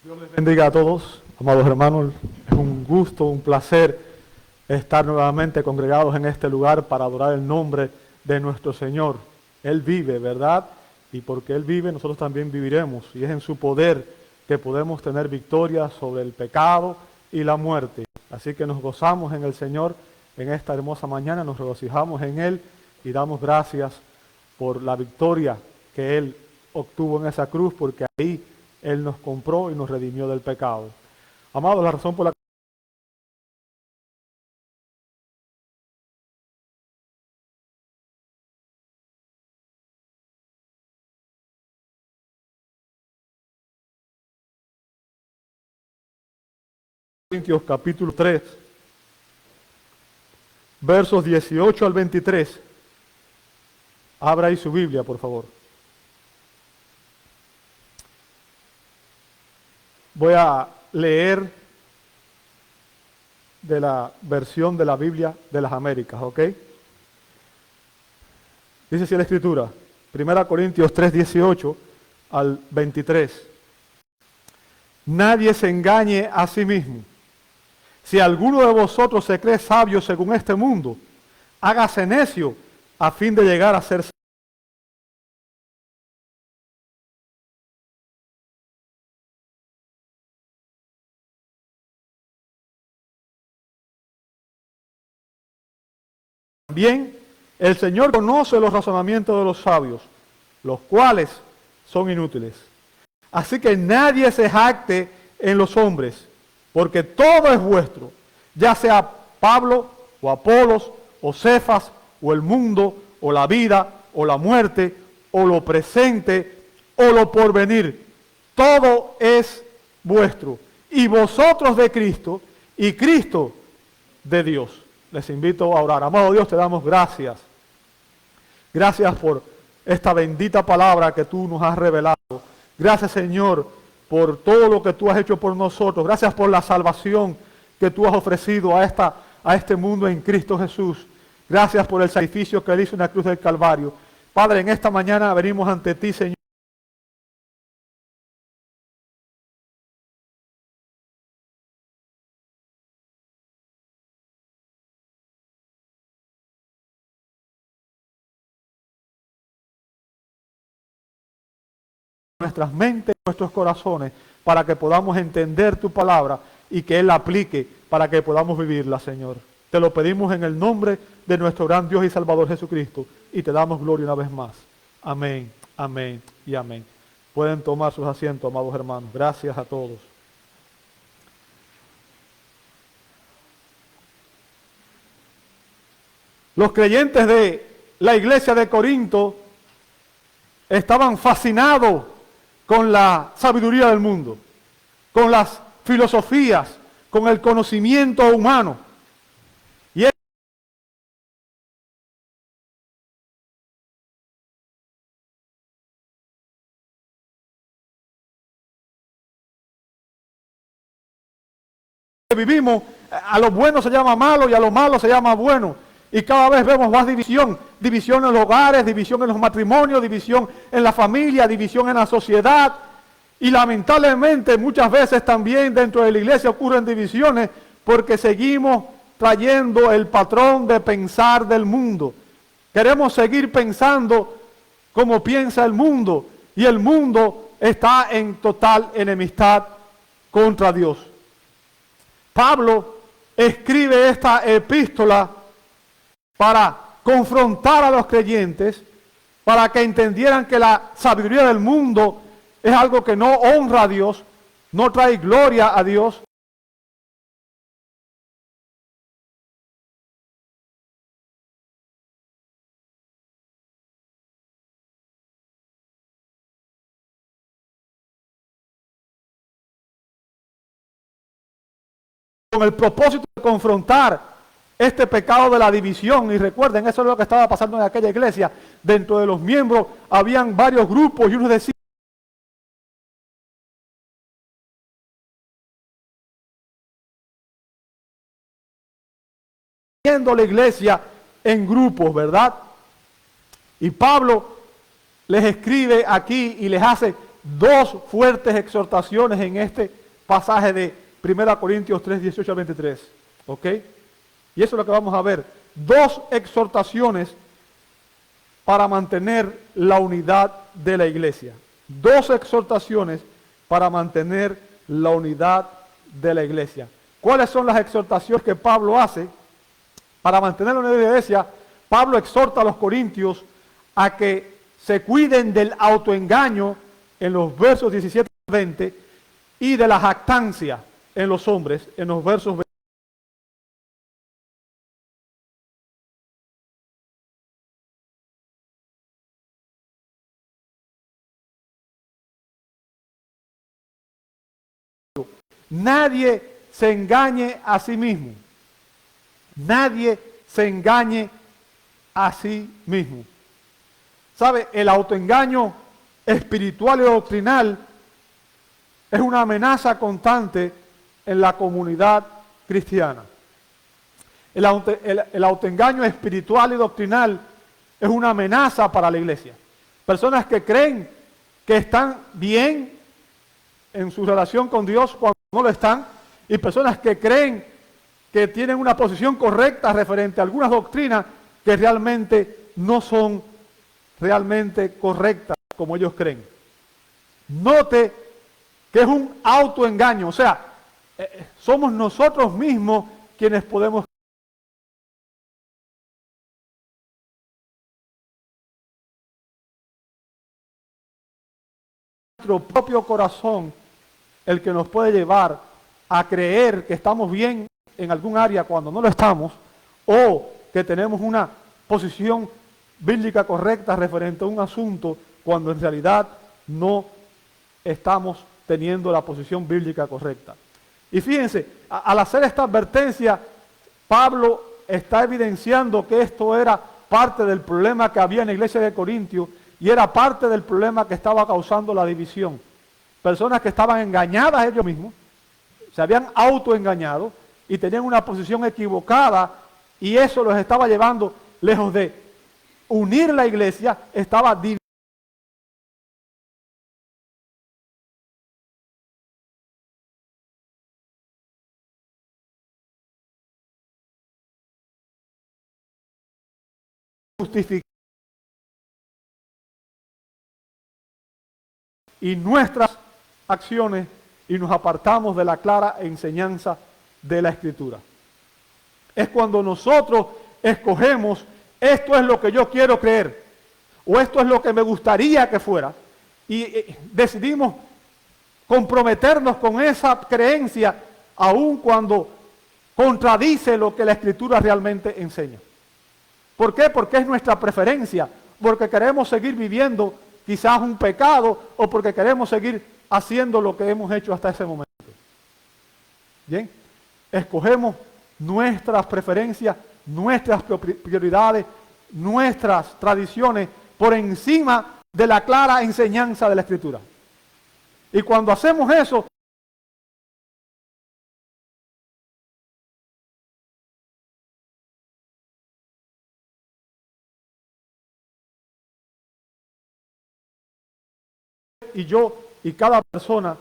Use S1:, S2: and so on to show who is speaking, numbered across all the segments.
S1: Dios les bendiga a todos, amados hermanos. Es un gusto, un placer estar nuevamente congregados en este lugar para adorar el nombre de nuestro Señor. Él vive, ¿verdad? Y porque Él vive, nosotros también viviremos. Y es en su poder que podemos tener victoria sobre el pecado y la muerte. Así que nos gozamos en el Señor en esta hermosa mañana, nos regocijamos en Él y damos gracias por la victoria que Él obtuvo en esa cruz, porque ahí Él nos compró y nos redimió del pecado. Amados, la razón por la Corintios capítulo 3, versos 18 al 23. Abra ahí su Biblia, por favor. Voy a leer de la versión de la Biblia de las Américas, ¿ok? Dice así la Escritura, 1 Corintios 3, 18 al 23. Nadie se engañe a sí mismo. Si alguno de vosotros se cree sabio según este mundo, hágase necio a fin de llegar a ser sabio. También el Señor conoce los razonamientos de los sabios, los cuales son inútiles. Así que nadie se jacte en los hombres, porque todo es vuestro, ya sea Pablo o Apolos o Cefas o el mundo o la vida o la muerte o lo presente o lo porvenir. Todo es vuestro, y vosotros de Cristo y Cristo de Dios. Les invito a orar. Amado Dios, te damos gracias. Gracias por esta bendita palabra que tú nos has revelado. Gracias, Señor, por todo lo que tú has hecho por nosotros. Gracias por la salvación que tú has ofrecido a este mundo en Cristo Jesús. Gracias por el sacrificio que Él hizo en la cruz del Calvario. Padre, en esta mañana venimos ante ti, Señor. Nuestras mentes, nuestros corazones, para que podamos entender tu palabra y que Él la aplique para que podamos vivirla, Señor. Te lo pedimos en el nombre de nuestro gran Dios y Salvador Jesucristo y te damos gloria una vez más. Amén, amén y amén. Pueden tomar sus asientos, amados hermanos. Gracias a todos. Los creyentes de la iglesia de Corinto estaban fascinados con la sabiduría del mundo, con las filosofías, con el conocimiento humano. Y vivimos, a lo bueno se llama malo y a lo malo se llama bueno. Y cada vez vemos más división, división en los hogares, división en los matrimonios, división en la familia, división en la sociedad. Y lamentablemente muchas veces también dentro de la iglesia ocurren divisiones porque seguimos trayendo el patrón de pensar del mundo. Queremos seguir pensando como piensa el mundo y el mundo está en total enemistad contra Dios. Pablo escribe esta epístola para confrontar a los creyentes, para que entendieran que la sabiduría del mundo es algo que no honra a Dios, no trae gloria a Dios. Con el propósito de confrontar este pecado de la división. Y recuerden, eso es lo que estaba pasando en aquella iglesia. Dentro de los miembros habían varios grupos y unos decían la iglesia en grupos, ¿verdad? Y Pablo les escribe aquí y les hace dos fuertes exhortaciones en este pasaje de 1 Corintios 3, 18 al 23. ¿Ok? Y eso es lo que vamos a ver. Dos exhortaciones para mantener la unidad de la iglesia. Dos exhortaciones para mantener la unidad de la iglesia. ¿Cuáles son las exhortaciones que Pablo hace para mantener la unidad de la iglesia? Pablo exhorta a los corintios a que se cuiden del autoengaño en los versos 17 y 20 y de la jactancia en los hombres en los versos 20. Nadie se engañe a sí mismo. Nadie se engañe a sí mismo. ¿Sabe? El autoengaño espiritual y doctrinal es una amenaza constante en la comunidad cristiana. El autoengaño espiritual y doctrinal es una amenaza para la iglesia. Personas que creen que están bien en su relación con Dios cuando no lo están, y personas que creen que tienen una posición correcta referente a algunas doctrinas que realmente no son realmente correctas como ellos creen. Note que es un autoengaño, o sea, somos nosotros mismos quienes podemos nuestro propio corazón el que nos puede llevar a creer que estamos bien en algún área cuando no lo estamos, o que tenemos una posición bíblica correcta referente a un asunto cuando en realidad no estamos teniendo la posición bíblica correcta. Y fíjense, al hacer esta advertencia, Pablo está evidenciando que esto era parte del problema que había en la iglesia de Corintios y era parte del problema que estaba causando la división. Personas que estaban engañadas ellos mismos, se habían autoengañado y tenían una posición equivocada, y eso los estaba llevando, lejos de unir la iglesia, estaba dividiendo. Justificar y nuestras acciones, y nos apartamos de la clara enseñanza de la Escritura. Es cuando nosotros escogemos, esto es lo que yo quiero creer, o esto es lo que me gustaría que fuera, y decidimos comprometernos con esa creencia, aun cuando contradice lo que la Escritura realmente enseña. ¿Por qué? Porque es nuestra preferencia, porque queremos seguir viviendo quizás un pecado, o porque queremos seguir haciendo lo que hemos hecho hasta ese momento. Bien, escogemos nuestras preferencias, nuestras prioridades, nuestras tradiciones por encima de la clara enseñanza de la Escritura. Y cuando hacemos eso, y yo y cada persona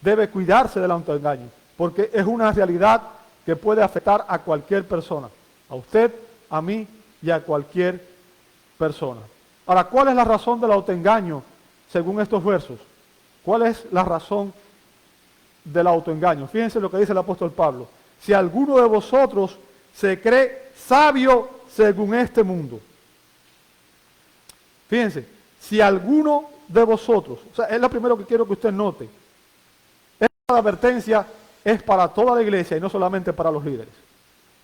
S1: debe cuidarse del autoengaño, porque es una realidad que puede afectar a cualquier persona, a usted, a mí y a cualquier persona. Ahora, ¿cuál es la razón del autoengaño según estos versos? ¿Cuál es la razón del autoengaño? Fíjense lo que dice el apóstol Pablo. Si alguno de vosotros se cree sabio según este mundo. Fíjense, si alguno de vosotros, o sea, es lo primero que quiero que usted note. Esta advertencia es para toda la iglesia y no solamente para los líderes.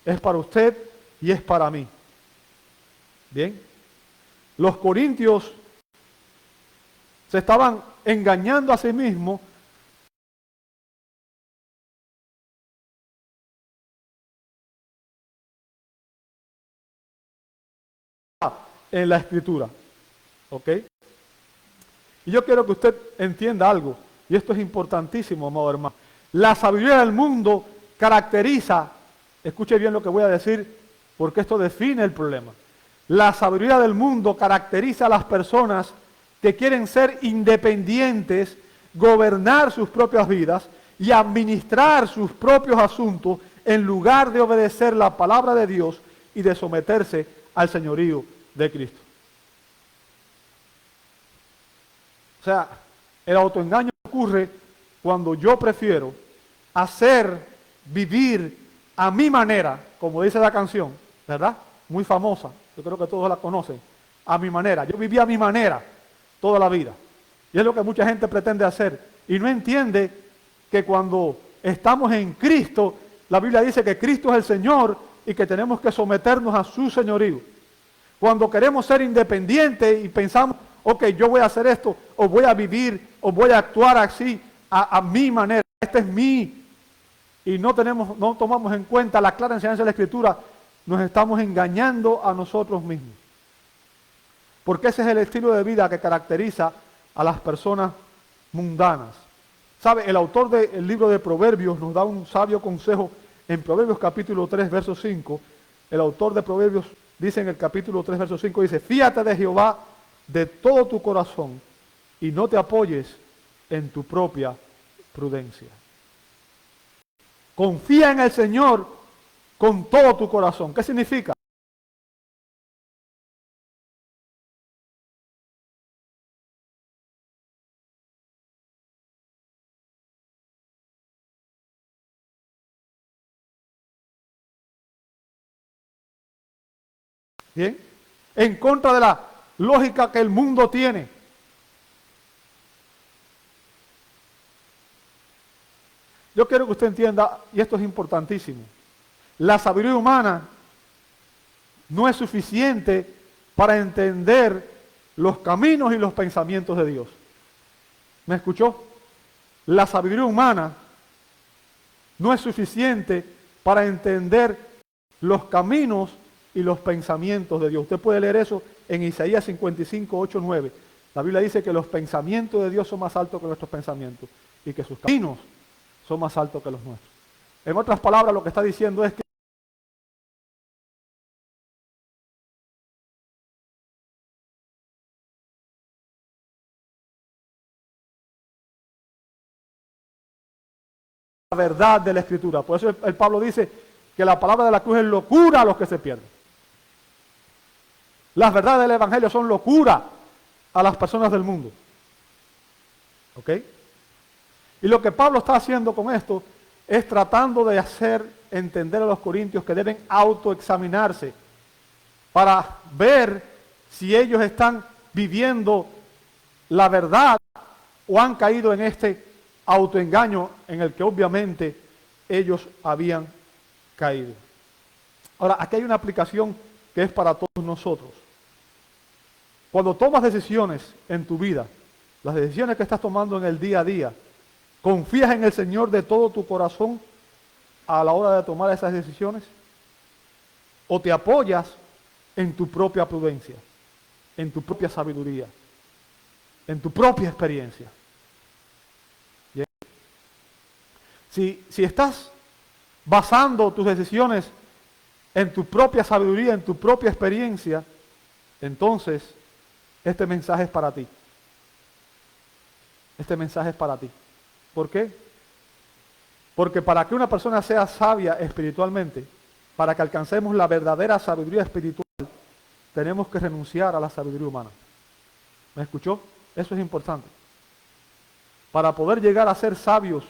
S1: Es para usted y es para mí. Bien. Los corintios se estaban engañando a sí mismos en la Escritura. ¿Ok? Y yo quiero que usted entienda algo, y esto es importantísimo, amado hermano. La sabiduría del mundo caracteriza, escuche bien lo que voy a decir, porque esto define el problema. La sabiduría del mundo caracteriza a las personas que quieren ser independientes, gobernar sus propias vidas y administrar sus propios asuntos en lugar de obedecer la palabra de Dios y de someterse al señorío de Cristo. O sea, el autoengaño ocurre cuando yo prefiero vivir a mi manera, como dice la canción, ¿verdad? Muy famosa, yo creo que todos la conocen, a mi manera. Yo viví a mi manera toda la vida. Y es lo que mucha gente pretende hacer. Y no entiende que cuando estamos en Cristo, la Biblia dice que Cristo es el Señor y que tenemos que someternos a su señorío. Cuando queremos ser independientes y pensamos, ok, yo voy a hacer esto, o voy a vivir, o voy a actuar así, a mi manera, este es mi, y no tomamos en cuenta la clara enseñanza de la Escritura, nos estamos engañando a nosotros mismos. Porque ese es el estilo de vida que caracteriza a las personas mundanas. ¿Sabe? El autor del libro de Proverbios nos da un sabio consejo en Proverbios capítulo 3, verso 5. El autor de Proverbios dice en el capítulo 3, verso 5, dice, fíate de Jehová de todo tu corazón y no te apoyes en tu propia prudencia. Confía en el Señor con todo tu corazón. ¿Qué significa? ¿Bien? En contra de la lógica que el mundo tiene. Yo quiero que usted entienda, y esto es importantísimo, la sabiduría humana no es suficiente para entender los caminos y los pensamientos de Dios. ¿Me escuchó? La sabiduría humana no es suficiente para entender los caminos y los pensamientos de Dios. Usted puede leer eso en Isaías 55, 8, 9. La Biblia dice que los pensamientos de Dios son más altos que nuestros pensamientos y que sus caminos son más altos que los nuestros. En otras palabras, lo que está diciendo es que la verdad de la Escritura. Por eso el Pablo dice que la palabra de la cruz es locura a los que se pierden. Las verdades del Evangelio son locura a las personas del mundo. ¿Ok? Y lo que Pablo está haciendo con esto es tratando de hacer entender a los corintios que deben autoexaminarse para ver si ellos están viviendo la verdad o han caído en este autoengaño en el que obviamente ellos habían caído. Ahora, aquí hay una aplicación que es para todos nosotros. Cuando tomas decisiones en tu vida, las decisiones que estás tomando en el día a día, ¿confías en el Señor de todo tu corazón a la hora de tomar esas decisiones? ¿O te apoyas en tu propia prudencia, en tu propia sabiduría, en tu propia experiencia? ¿Bien? Si estás basando tus decisiones en tu propia sabiduría, en tu propia experiencia, entonces este mensaje es para ti. Este mensaje es para ti. ¿Por qué? Porque para que una persona sea sabia espiritualmente, para que alcancemos la verdadera sabiduría espiritual, tenemos que renunciar a la sabiduría humana. ¿Me escuchó? Eso es importante. Para poder llegar a ser sabios,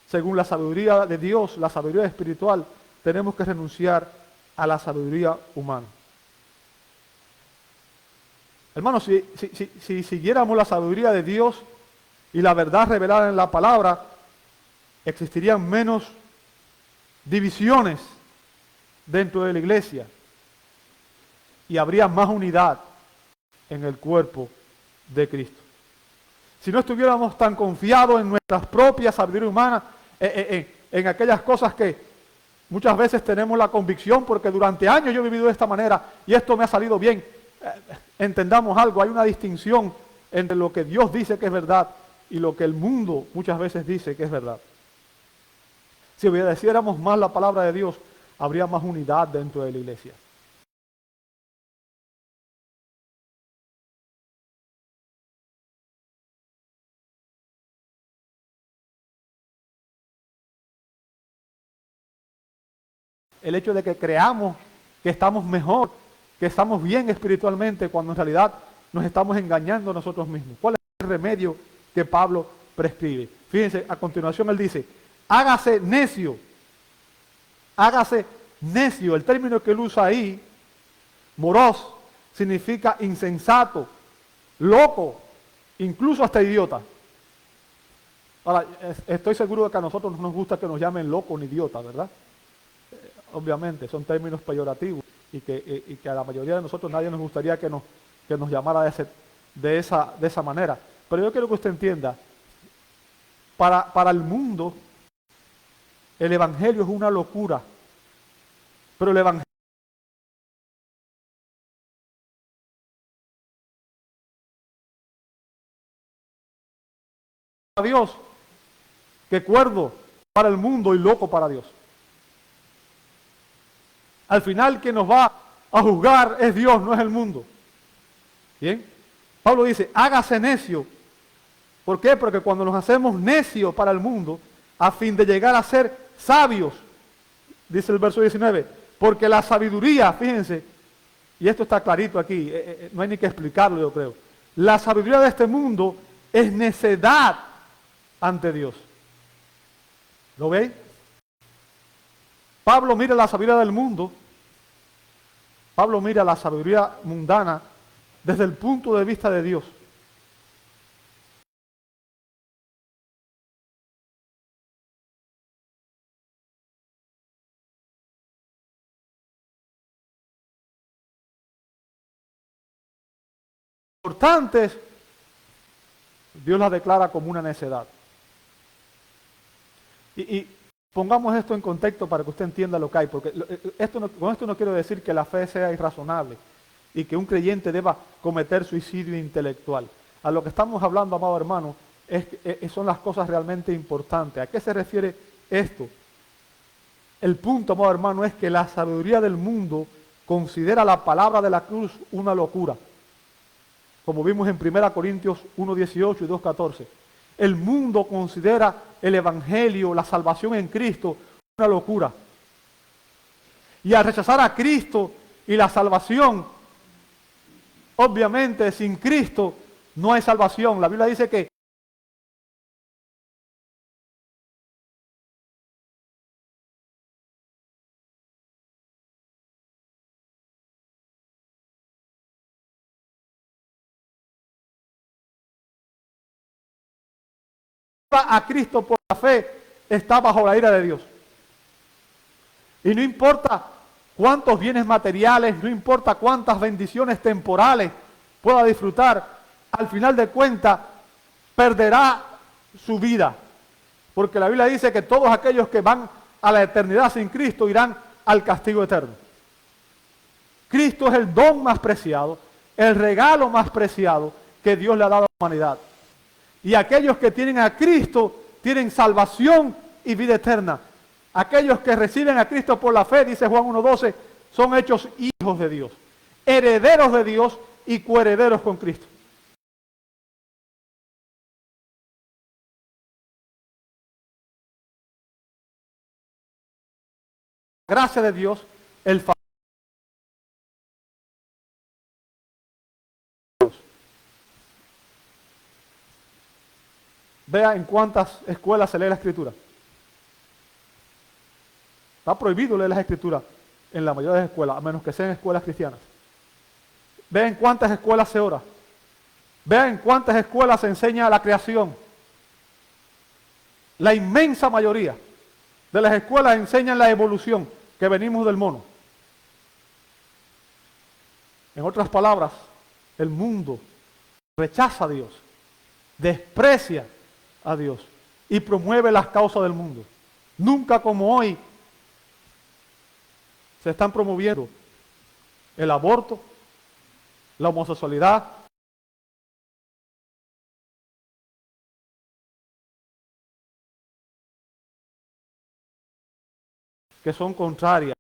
S1: según la sabiduría de Dios, la sabiduría espiritual, tenemos que renunciar a la sabiduría humana. Hermanos, si siguiéramos la sabiduría de Dios y la verdad revelada en la palabra, existirían menos divisiones dentro de la iglesia y habría más unidad en el cuerpo de Cristo. Si no estuviéramos tan confiados en nuestras propias sabiduría humana, en aquellas cosas que muchas veces tenemos la convicción, porque durante años yo he vivido de esta manera y esto me ha salido bien. Entendamos algo, hay una distinción entre lo que Dios dice que es verdad y lo que el mundo muchas veces dice que es verdad. Si obedeciéramos más la palabra de Dios, habría más unidad dentro de la iglesia. el hecho de que creamos que estamos mejor, que estamos bien espiritualmente, cuando en realidad nos estamos engañando a nosotros mismos. ¿Cuál es el remedio que Pablo prescribe? Fíjense, a continuación él dice, hágase necio. Hágase necio. El término que él usa ahí, moros, significa insensato, loco, incluso hasta idiota. Ahora, estoy seguro de que a nosotros no nos gusta que nos llamen loco ni idiota, ¿verdad? Obviamente, son términos peyorativos y que a la mayoría de nosotros nadie nos gustaría que nos llamara de esa manera. Pero yo quiero que usted entienda, para el mundo, el Evangelio es una locura, pero el Evangelio a Dios, que cuerdo para el mundo y loco para Dios. Al final quien nos va a juzgar es Dios, no es el mundo. ¿Bien? Pablo dice, hágase necio. ¿Por qué? Porque cuando nos hacemos necios para el mundo, a fin de llegar a ser sabios, dice el verso 19, porque la sabiduría, fíjense, y esto está clarito aquí, no hay ni que explicarlo, yo creo. La sabiduría de este mundo es necedad ante Dios. ¿Lo veis? Pablo mira la sabiduría del mundo, Pablo mira la sabiduría mundana desde el punto de vista de Dios. Importantes, Dios las declara como una necedad. Y pongamos esto en contexto para que usted entienda lo que hay, porque con esto no quiero decir que la fe sea irrazonable y que un creyente deba cometer suicidio intelectual. A lo que estamos hablando, amado hermano, son las cosas realmente importantes. ¿A qué se refiere esto? El punto, amado hermano, es que la sabiduría del mundo considera la palabra de la cruz una locura, como vimos en 1 Corintios 1:18 y 2:14. El mundo considera el Evangelio, la salvación en Cristo, una locura. Y al rechazar a Cristo y la salvación, obviamente sin Cristo no hay salvación. La Biblia dice que a Cristo por la fe está bajo la ira de Dios. Y no importa cuántos bienes materiales, no importa cuántas bendiciones temporales pueda disfrutar, al final de cuentas perderá su vida. Porque la Biblia dice que todos aquellos que van a la eternidad sin Cristo irán al castigo eterno. Cristo es el don más preciado, el regalo más preciado que Dios le ha dado a la humanidad. Y aquellos que tienen a Cristo tienen salvación y vida eterna. Aquellos que reciben a Cristo por la fe, dice Juan 1:12, son hechos hijos de Dios, herederos de Dios y coherederos con Cristo. Gracia de Dios, el favor de Dios. Vea en cuántas escuelas se lee la Escritura. Está prohibido leer las Escrituras en la mayoría de las escuelas, a menos que sean escuelas cristianas. Vea en cuántas escuelas se ora. Vea en cuántas escuelas se enseña la creación. La inmensa mayoría de las escuelas enseñan la evolución, que venimos del mono. En otras palabras, el mundo rechaza a Dios, desprecia a Dios y promueve las causas del mundo. Nunca como hoy se están promoviendo el aborto, la homosexualidad, que son contrarias.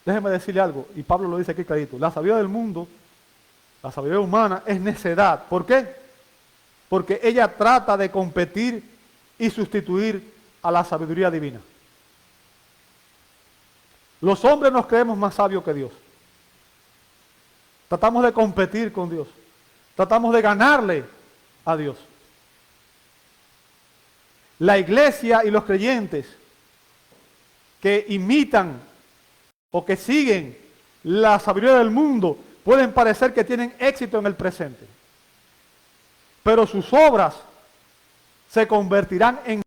S1: Déjeme decirle algo, y Pablo lo dice aquí clarito, la sabiduría del mundo, la sabiduría humana es necedad. ¿Por qué? Porque ella trata de competir y sustituir a la sabiduría divina. Los hombres nos creemos más sabios que Dios. Tratamos de competir con Dios. Tratamos de ganarle a Dios. La iglesia y los creyentes que imitan o que siguen la sabiduría del mundo pueden parecer que tienen éxito en el presente, pero sus obras se convertirán en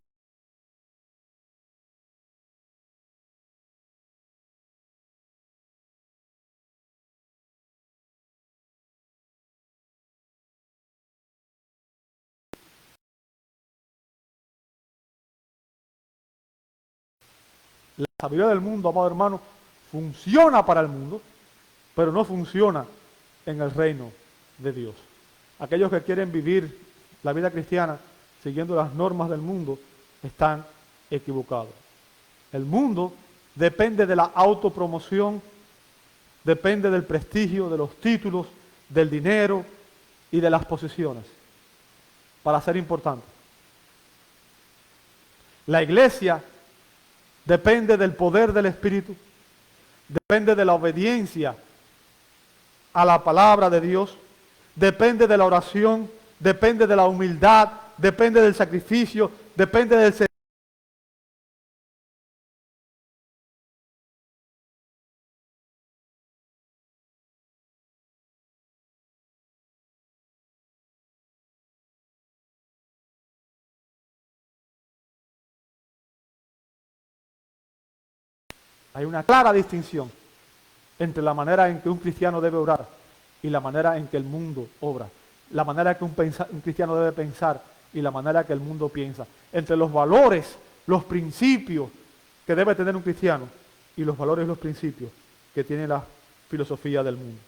S1: la sabiduría del mundo, amado hermano, funciona para el mundo, pero no funciona en el reino de Dios. Aquellos que quieren vivir la vida cristiana siguiendo las normas del mundo están equivocados. El mundo depende de la autopromoción, depende del prestigio, de los títulos, del dinero y de las posesiones para ser importante. La iglesia depende del poder del Espíritu, depende de la obediencia a la palabra de Dios, depende de la oración, depende de la humildad, depende del sacrificio, depende del servicio. Hay una clara distinción entre la manera en que un cristiano debe orar y la manera en que el mundo obra. La manera en que un cristiano debe pensar y la manera en que el mundo piensa. Entre los valores, los principios que debe tener un cristiano y los valores y los principios que tiene la filosofía del mundo.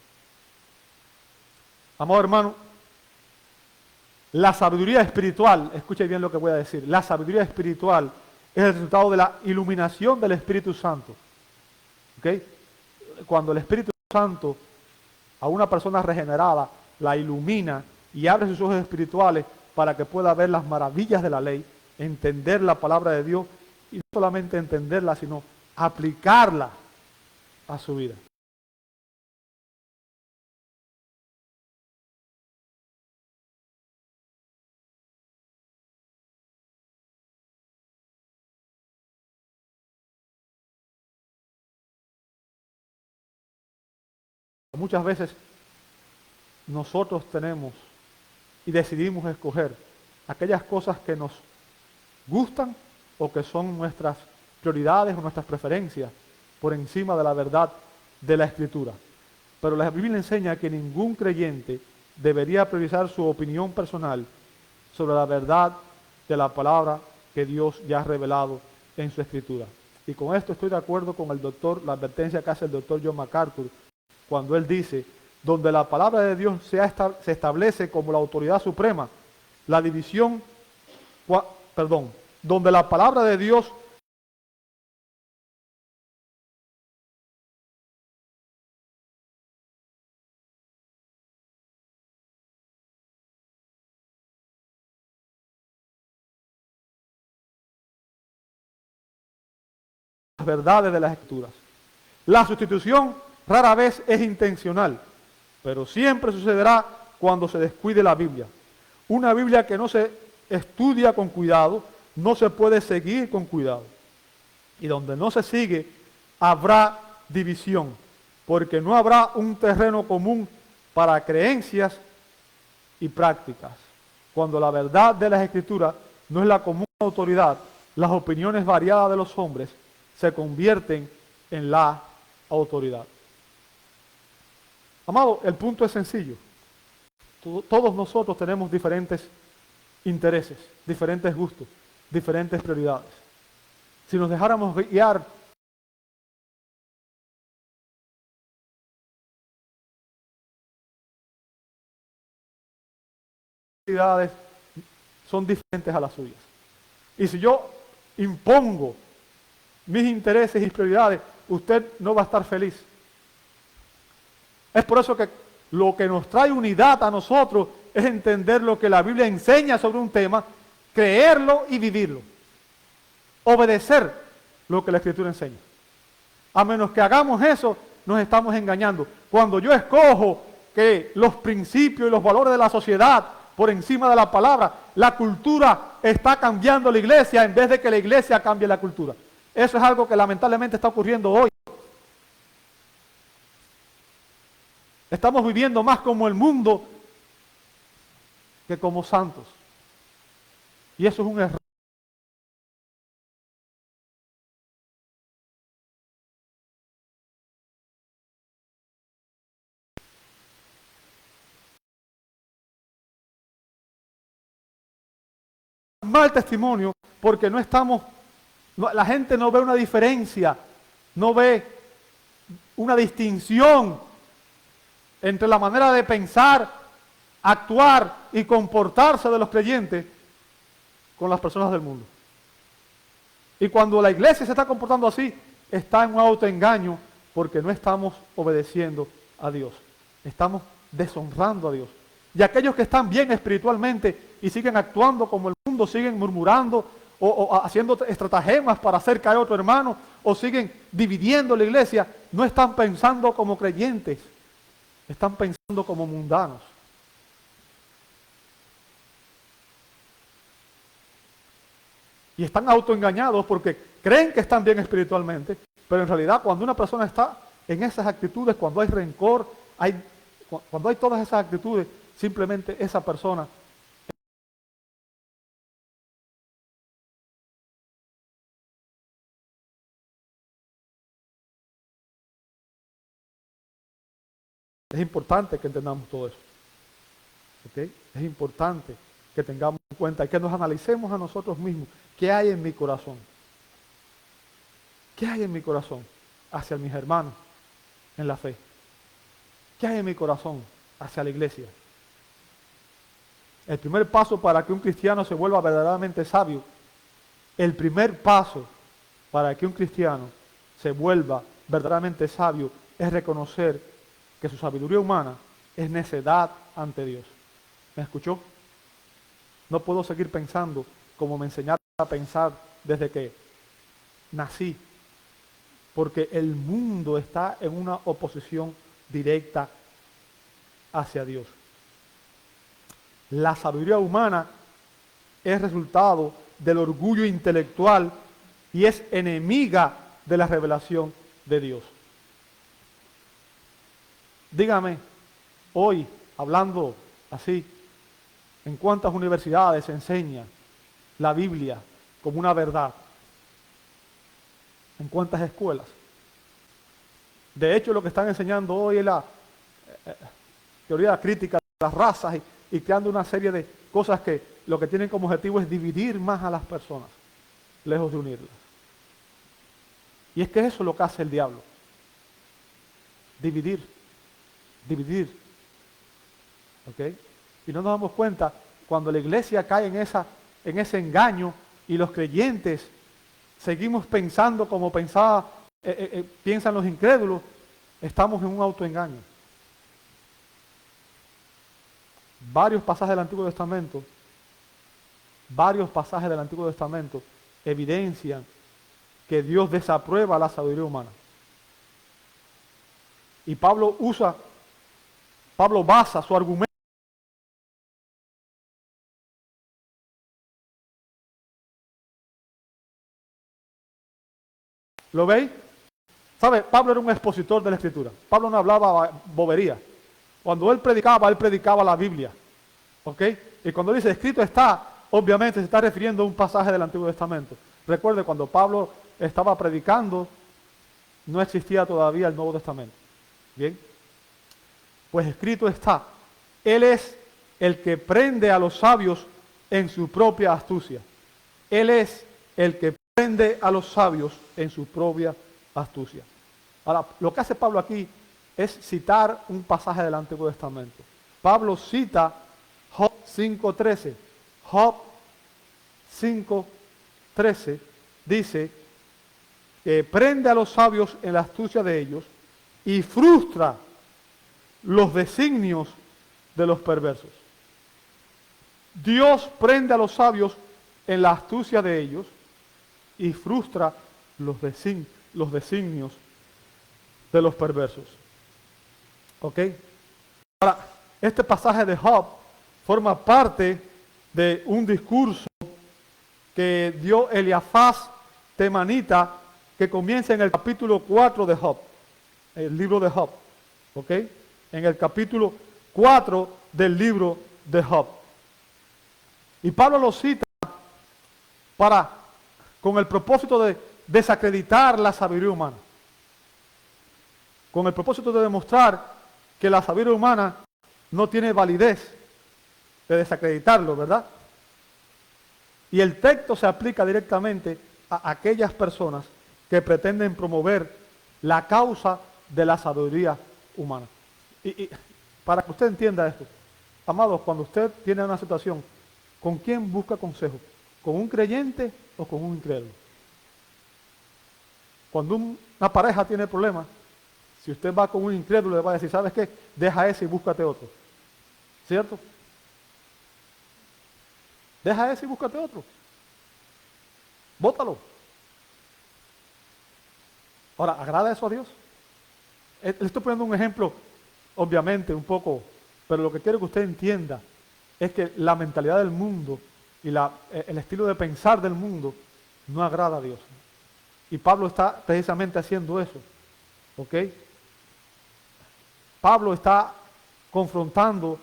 S1: Amado hermano, la sabiduría espiritual, escuche bien lo que voy a decir, la sabiduría espiritual es el resultado de la iluminación del Espíritu Santo. ¿Okay? Cuando el Espíritu Santo a una persona regenerada la ilumina y abre sus ojos espirituales para que pueda ver las maravillas de la ley, entender la palabra de Dios y no solamente entenderla, sino aplicarla a su vida. Muchas veces nosotros tenemos y decidimos escoger aquellas cosas que nos gustan o que son nuestras prioridades o nuestras preferencias por encima de la verdad de la Escritura. Pero la Biblia enseña que ningún creyente debería priorizar su opinión personal sobre la verdad de la palabra que Dios ya ha revelado en su Escritura. Y con esto estoy de acuerdo con la advertencia que hace el doctor John MacArthur, cuando él dice, donde la palabra de Dios se establece como la autoridad suprema, la división, donde la palabra de Dios las verdades de las Escrituras. La sustitución rara vez es intencional, pero siempre sucederá cuando se descuide la Biblia. Una Biblia que no se estudia con cuidado, no se puede seguir con cuidado. Y donde no se sigue, habrá división, porque no habrá un terreno común para creencias y prácticas. Cuando la verdad de las Escrituras no es la común autoridad, las opiniones variadas de los hombres se convierten en la autoridad. Amado, el punto es sencillo. Todos nosotros tenemos diferentes intereses, diferentes gustos, diferentes prioridades. Si nos dejáramos guiar prioridades son diferentes a las suyas. Y si yo impongo mis intereses y prioridades, usted no va a estar feliz. Es por eso que lo que nos trae unidad a nosotros es entender lo que la Biblia enseña sobre un tema creerlo y vivirlo. Obedecer lo que la Escritura enseña. A menos que hagamos eso, nos estamos engañando. Cuando yo escojo que los principios y los valores de la sociedad por encima de la palabra, la cultura está cambiando la iglesia en vez de que la iglesia cambie la cultura. Eso es algo que lamentablemente está ocurriendo hoy. Estamos viviendo más como el mundo que como santos. Y eso es un error. Mal testimonio porque la gente no ve una diferencia, no ve una distinción entre la manera de pensar, actuar y comportarse de los creyentes con las personas del mundo. Y cuando la iglesia se está comportando así, está en un autoengaño porque no estamos obedeciendo a Dios. Estamos deshonrando a Dios. Y aquellos que están bien espiritualmente y siguen actuando como el mundo, siguen murmurando o haciendo estratagemas para hacer caer a otro hermano, o siguen dividiendo la iglesia, no están pensando como creyentes, están pensando como mundanos. Y están autoengañados porque creen que están bien espiritualmente, pero en realidad cuando una persona está en esas actitudes, cuando hay rencor, cuando hay todas esas actitudes, simplemente esa persona es importante que entendamos todo eso. ¿Okay? Es importante que tengamos en cuenta y que nos analicemos a nosotros mismos. ¿Qué hay en mi corazón? ¿Qué hay en mi corazón hacia mis hermanos en la fe? ¿Qué hay en mi corazón hacia la iglesia? El primer paso para que un cristiano se vuelva verdaderamente sabio, el primer paso para que un cristiano se vuelva verdaderamente sabio es reconocer que su sabiduría humana es necedad ante Dios. ¿Me escuchó? No puedo seguir pensando como me enseñaron a pensar desde que nací, porque el mundo está en una oposición directa hacia Dios. La sabiduría humana es resultado del orgullo intelectual y es enemiga de la revelación de Dios. Dígame, hoy, hablando así, ¿en cuántas universidades se enseña la Biblia como una verdad? ¿En cuántas escuelas? De hecho, lo que están enseñando hoy es la teoría crítica de las razas y creando una serie de cosas que lo que tienen como objetivo es dividir más a las personas, lejos de unirlas. Y es que eso es lo que hace el diablo. Dividir. ¿Ok? Y no nos damos cuenta cuando la iglesia cae en ese engaño y los creyentes seguimos pensando como piensan los incrédulos, estamos en un autoengaño. Varios pasajes del Antiguo Testamento evidencian que Dios desaprueba la sabiduría humana. Y Pablo basa su argumento. ¿Lo veis? ¿Sabe? Pablo era un expositor de la Escritura. Pablo no hablaba bobería. Cuando él predicaba la Biblia. ¿Ok? Y cuando dice escrito está, obviamente se está refiriendo a un pasaje del Antiguo Testamento. Recuerde, cuando Pablo estaba predicando, no existía todavía el Nuevo Testamento. ¿Bien? Pues escrito está. Él es el que prende a los sabios en su propia astucia. Él es el que prende a los sabios en su propia astucia. Ahora, lo que hace Pablo aquí es citar un pasaje del Antiguo Testamento. Pablo cita Job 5:13. Job 5:13 dice que prende a los sabios en la astucia de ellos y frustra los designios de los perversos. Dios prende a los sabios en la astucia de ellos y frustra los designios de los perversos. ¿Ok? Ahora, este pasaje de Job forma parte de un discurso que dio Eliafaz temanita, que comienza en el capítulo 4 de Job, el libro de Job. ¿Ok? En el capítulo 4 del libro de Job. Y Pablo lo cita con el propósito de desacreditar la sabiduría humana. Con el propósito de demostrar que la sabiduría humana no tiene validez, de desacreditarlo, ¿verdad? Y el texto se aplica directamente a aquellas personas que pretenden promover la causa de la sabiduría humana. Y para que usted entienda esto, amados, cuando usted tiene una situación, ¿con quién busca consejo? ¿Con un creyente o con un incrédulo? Cuando una pareja tiene problemas, si usted va con un incrédulo, le va a decir, ¿sabes qué? Deja ese y búscate otro. ¿Cierto? Deja ese y búscate otro. Bótalo. Ahora, ¿agrada eso a Dios? Le estoy poniendo un ejemplo, obviamente, un poco, pero lo que quiero que usted entienda es que la mentalidad del mundo y el estilo de pensar del mundo no agrada a Dios. Y Pablo está precisamente haciendo eso. ¿Ok? Pablo está confrontando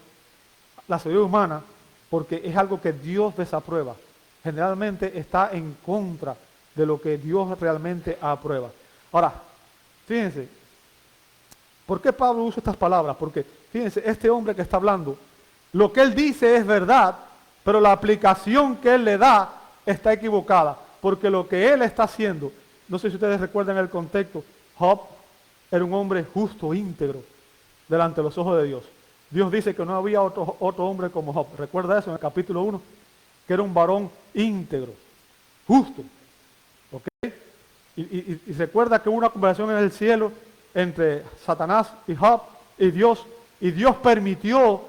S1: la sabiduría humana porque es algo que Dios desaprueba. Generalmente está en contra de lo que Dios realmente aprueba. Ahora, fíjense, ¿por qué Pablo usa estas palabras? Porque, fíjense, este hombre que está hablando, lo que él dice es verdad, pero la aplicación que él le da está equivocada, porque lo que él está haciendo, no sé si ustedes recuerdan el contexto, Job era un hombre justo, íntegro, delante de los ojos de Dios. Dios dice que no había otro hombre como Job. ¿Recuerda eso en el capítulo 1? Que era un varón íntegro, justo. ¿Ok? Y recuerda que hubo una conversación en el cielo entre Satanás y Job y Dios permitió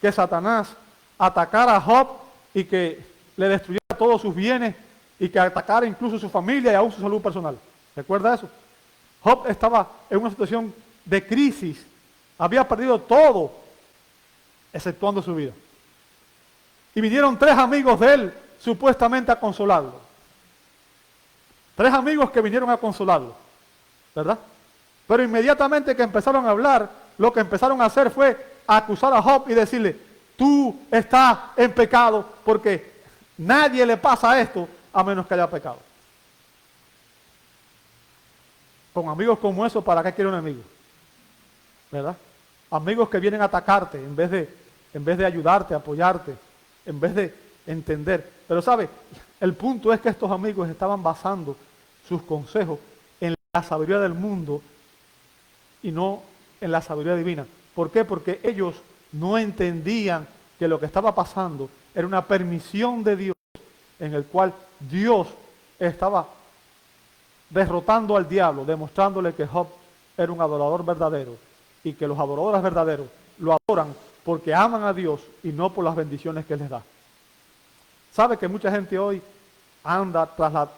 S1: que Satanás atacara a Job y que le destruyera todos sus bienes y que atacara incluso su familia y aún su salud personal. ¿Recuerda eso? Job estaba en una situación de crisis, había perdido todo, exceptuando su vida. Y vinieron 3 amigos de él, supuestamente a consolarlo. 3 amigos que vinieron a consolarlo, ¿verdad? Pero inmediatamente que empezaron a hablar, lo que empezaron a hacer fue acusar a Job y decirle, tú estás en pecado porque nadie le pasa esto a menos que haya pecado. Con amigos como esos, ¿para qué quiere un amigo? ¿Verdad? Amigos que vienen a atacarte en vez de ayudarte, apoyarte, en vez de entender. Pero ¿sabe? El punto es que estos amigos estaban basando sus consejos en la sabiduría del mundo y no en la sabiduría divina. ¿Por qué? Porque ellos no entendían que lo que estaba pasando era una permisión de Dios en el cual Dios estaba derrotando al diablo, demostrándole que Job era un adorador verdadero y que los adoradores verdaderos lo adoran porque aman a Dios y no por las bendiciones que Él les da. ¿Sabe que mucha gente hoy anda tras la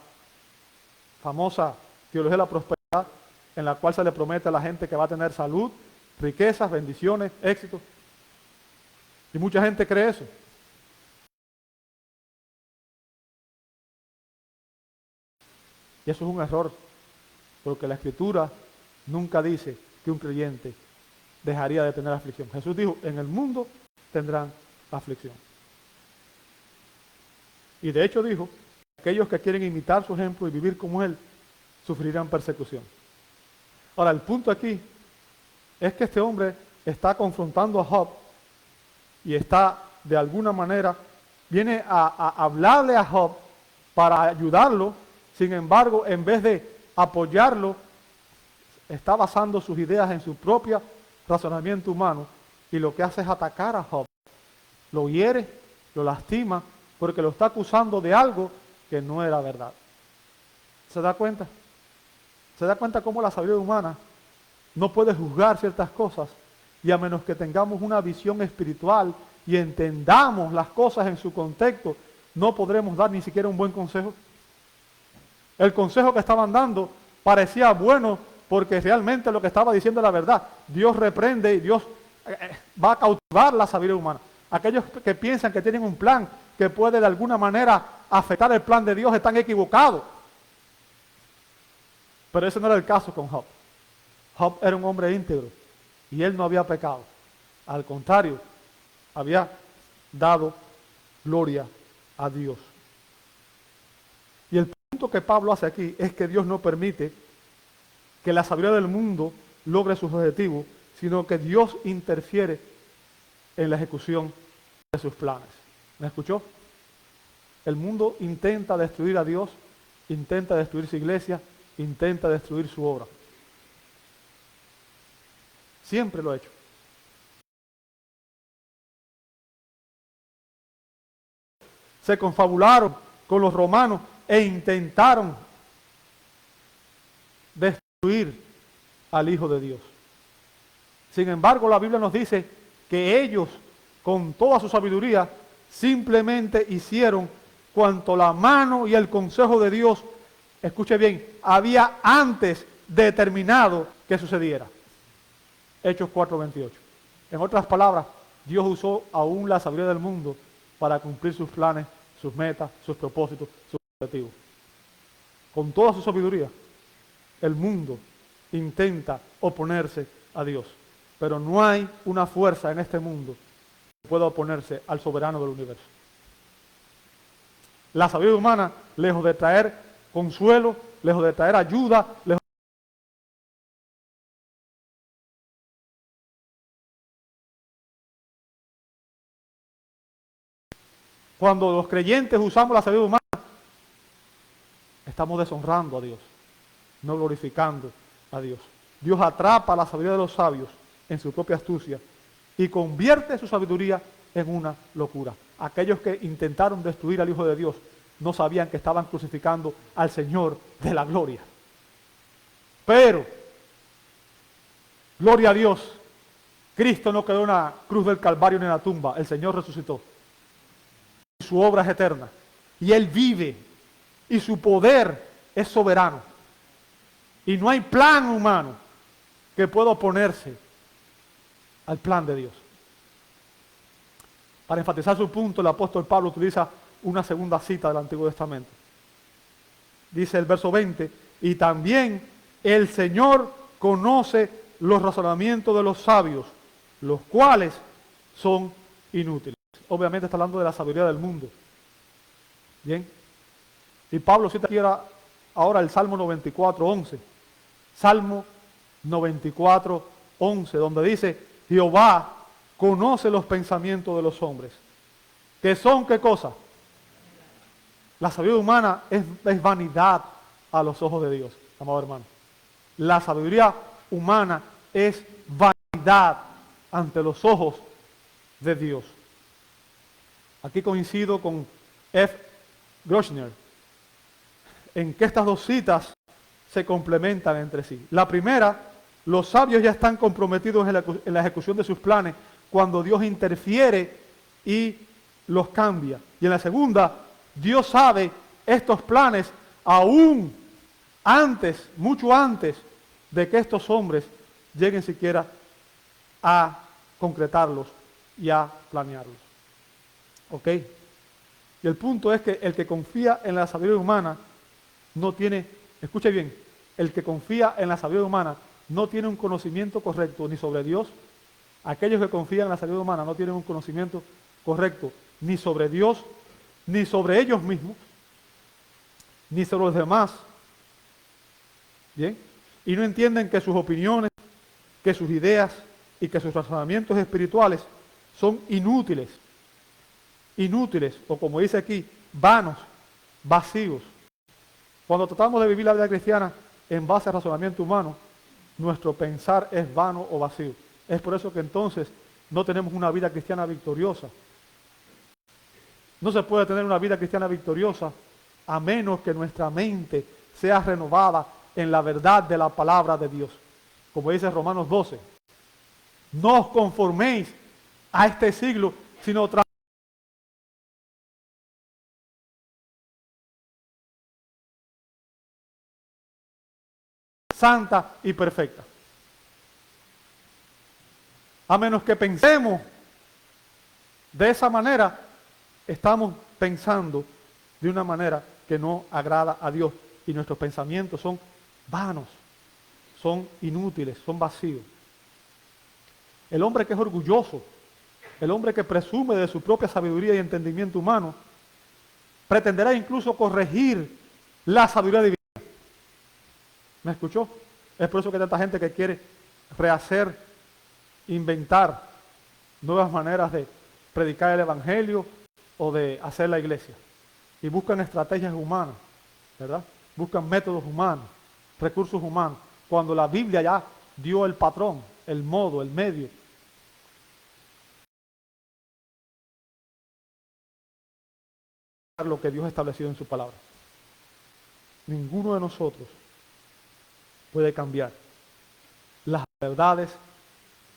S1: famosa teología de la prosperidad en la cual se le promete a la gente que va a tener salud, riquezas, bendiciones, éxito? Y mucha gente cree eso. Y eso es un error, porque la Escritura nunca dice que un creyente dejaría de tener aflicción. Jesús dijo, en el mundo tendrán aflicción. Y de hecho dijo, aquellos que quieren imitar su ejemplo y vivir como Él, sufrirán persecución. Ahora, el punto aquí es que este hombre está confrontando a Job y está, de alguna manera, viene a hablarle a Job para ayudarlo. Sin embargo, en vez de apoyarlo, está basando sus ideas en su propio razonamiento humano y lo que hace es atacar a Job. Lo hiere, lo lastima, porque lo está acusando de algo que no era verdad. ¿Se da cuenta? ¿Se da cuenta cómo la sabiduría humana no puede juzgar ciertas cosas? Y a menos que tengamos una visión espiritual y entendamos las cosas en su contexto, no podremos dar ni siquiera un buen consejo. El consejo que estaban dando parecía bueno porque realmente lo que estaba diciendo era la verdad. Dios reprende y Dios va a cautivar la sabiduría humana. Aquellos que piensan que tienen un plan que puede de alguna manera afectar el plan de Dios están equivocados. Pero ese no era el caso con Job. Job era un hombre íntegro y él no había pecado. Al contrario, había dado gloria a Dios. Y el punto que Pablo hace aquí es que Dios no permite que la sabiduría del mundo logre sus objetivos, sino que Dios interfiere en la ejecución de sus planes. ¿Me escuchó? El mundo intenta destruir a Dios, intenta destruir su iglesia, intenta destruir su obra. Siempre lo ha hecho. Se confabularon con los romanos e intentaron destruir al Hijo de Dios. Sin embargo, la Biblia nos dice que ellos, con toda su sabiduría, simplemente hicieron cuanto la mano y el consejo de Dios, escuche bien, había antes determinado que sucediera. Hechos 4:28. En otras palabras, Dios usó aún la sabiduría del mundo para cumplir sus planes, sus metas, sus propósitos, sus objetivos. Con toda su sabiduría, el mundo intenta oponerse a Dios. Pero no hay una fuerza en este mundo que pueda oponerse al soberano del universo. La sabiduría humana, lejos de traer consuelo, lejos de traer ayuda, lejos cuando los creyentes usamos la sabiduría humana, estamos deshonrando a Dios, no glorificando a Dios. Dios atrapa la sabiduría de los sabios en su propia astucia y convierte su sabiduría en una locura. Aquellos que intentaron destruir al Hijo de Dios no sabían que estaban crucificando al Señor de la gloria. Pero, gloria a Dios, Cristo no quedó en la cruz del Calvario ni en la tumba, el Señor resucitó. Su obra es eterna y Él vive y su poder es soberano. Y no hay plan humano que pueda oponerse al plan de Dios. Para enfatizar su punto, el apóstol Pablo utiliza una segunda cita del Antiguo Testamento. Dice el verso 20, y también el Señor conoce los razonamientos de los sabios, los cuales son inútiles. Obviamente está hablando de la sabiduría del mundo. Bien. Y Pablo cita aquí ahora el Salmo 94:11. Salmo 94:11, donde dice, Jehová conoce los pensamientos de los hombres. ¿Que son qué cosa? La sabiduría humana es vanidad a los ojos de Dios, amado hermano. La sabiduría humana es vanidad ante los ojos de Dios. Aquí coincido con F. Groschner en que estas dos citas se complementan entre sí. La primera, los sabios ya están comprometidos en la ejecución de sus planes cuando Dios interfiere y los cambia. Y en la segunda, Dios sabe estos planes aún antes, mucho antes de que estos hombres lleguen siquiera a concretarlos y a planearlos. ¿Ok? Y el punto es que el que confía en la sabiduría humana no tiene, escuche bien, el que confía en la sabiduría humana no tiene un conocimiento correcto ni sobre Dios. Aquellos que confían en la sabiduría humana no tienen un conocimiento correcto ni sobre Dios, ni sobre ellos mismos, ni sobre los demás. ¿Bien? Y no entienden que sus opiniones, que sus ideas y que sus razonamientos espirituales son inútiles. Inútiles, o como dice aquí, vanos, vacíos. Cuando tratamos de vivir la vida cristiana en base al razonamiento humano, nuestro pensar es vano o vacío. Es por eso que entonces no tenemos una vida cristiana victoriosa. No se puede tener una vida cristiana victoriosa a menos que nuestra mente sea renovada en la verdad de la palabra de Dios. Como dice Romanos 12, no os conforméis a este siglo, sino santa y perfecta. A menos que pensemos de esa manera, estamos pensando de una manera que no agrada a Dios y nuestros pensamientos son vanos, son inútiles, son vacíos. El hombre que es orgulloso, el hombre que presume de su propia sabiduría y entendimiento humano, pretenderá incluso corregir la sabiduría divina. ¿Me escuchó? Es por eso que hay tanta gente que quiere rehacer, inventar nuevas maneras de predicar el evangelio o de hacer la iglesia. Y buscan estrategias humanas, ¿verdad? Buscan métodos humanos, recursos humanos, cuando la Biblia ya dio el patrón, el modo, el medio. Lo que Dios ha establecido en su palabra. Ninguno de nosotros puede cambiar las verdades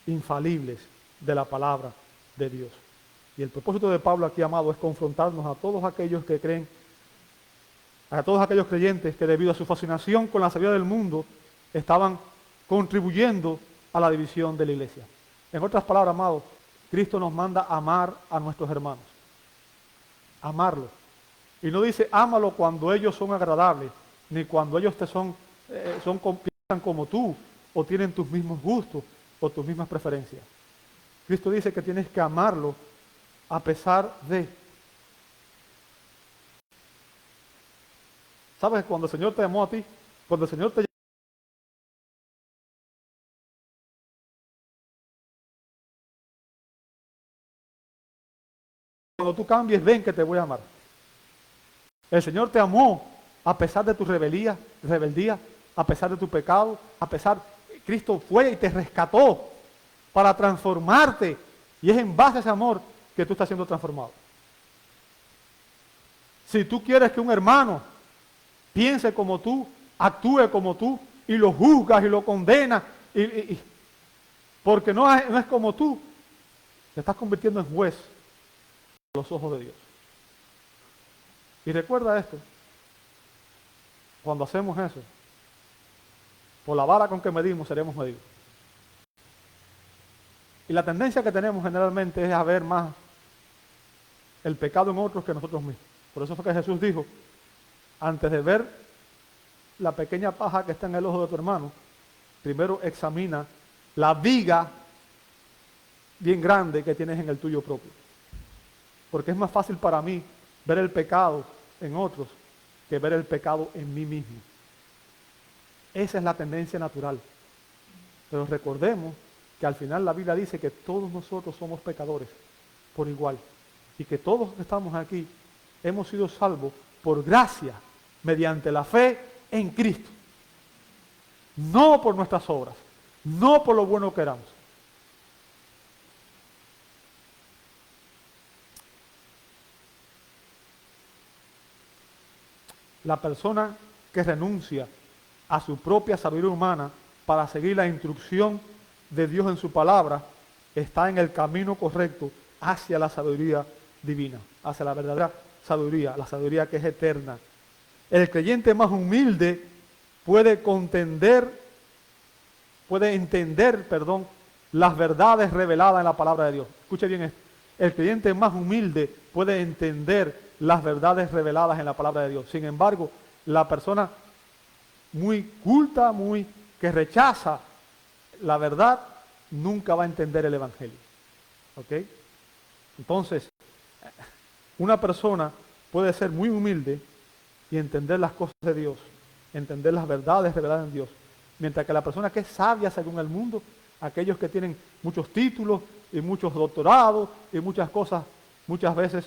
S1: infalibles de la palabra de Dios. Y el propósito de Pablo aquí, amado, es confrontarnos a todos aquellos que creen, a todos aquellos creyentes que debido a su fascinación con la sabiduría del mundo estaban contribuyendo a la división de la iglesia. En otras palabras, amado, Cristo nos manda amar a nuestros hermanos. Amarlos. Y no dice ámalo cuando ellos son agradables, ni cuando ellos te piensan como tú, o tienen tus mismos gustos, o tus mismas preferencias. Cristo dice que tienes que amarlo a pesar de. ¿Sabes? Cuando el Señor te amó a ti, cuando el Señor te cuando tú cambies, ven que te voy a amar. El Señor te amó a pesar de tu rebeldía, a pesar de tu pecado, Cristo fue y te rescató para transformarte. Y es en base a ese amor que tú estás siendo transformado. Si tú quieres que un hermano piense como tú, actúe como tú, y lo juzgas y lo condenas, porque no es como tú, te estás convirtiendo en juez a los ojos de Dios. Y recuerda esto, cuando hacemos eso, por la vara con que medimos, seremos medidos. Y la tendencia que tenemos generalmente es a ver más el pecado en otros que nosotros mismos. Por eso fue que Jesús dijo, antes de ver la pequeña paja que está en el ojo de tu hermano, primero examina la viga bien grande que tienes en el tuyo propio. Porque es más fácil para mí ver el pecado en otros que ver el pecado en mí mismo. Esa es la tendencia natural. Pero recordemos que al final la Biblia dice que todos nosotros somos pecadores por igual. Y que todos los que estamos aquí hemos sido salvos por gracia, mediante la fe en Cristo. No por nuestras obras, no por lo bueno que éramos. La persona que renuncia a su propia sabiduría humana para seguir la instrucción de Dios en su palabra, está en el camino correcto hacia la sabiduría divina, hacia la verdadera sabiduría, la sabiduría que es eterna. El creyente más humilde puede entender, las verdades reveladas en la palabra de Dios. Escuche bien esto. El creyente más humilde puede entender las verdades reveladas en la palabra de Dios. Sin embargo, la persona muy culta, que rechaza la verdad, nunca va a entender el evangelio. ¿Ok? Entonces, una persona puede ser muy humilde y entender las cosas de Dios, entender las verdades reveladas en Dios, mientras que la persona que es sabia según el mundo, aquellos que tienen muchos títulos y muchos doctorados y muchas cosas, muchas veces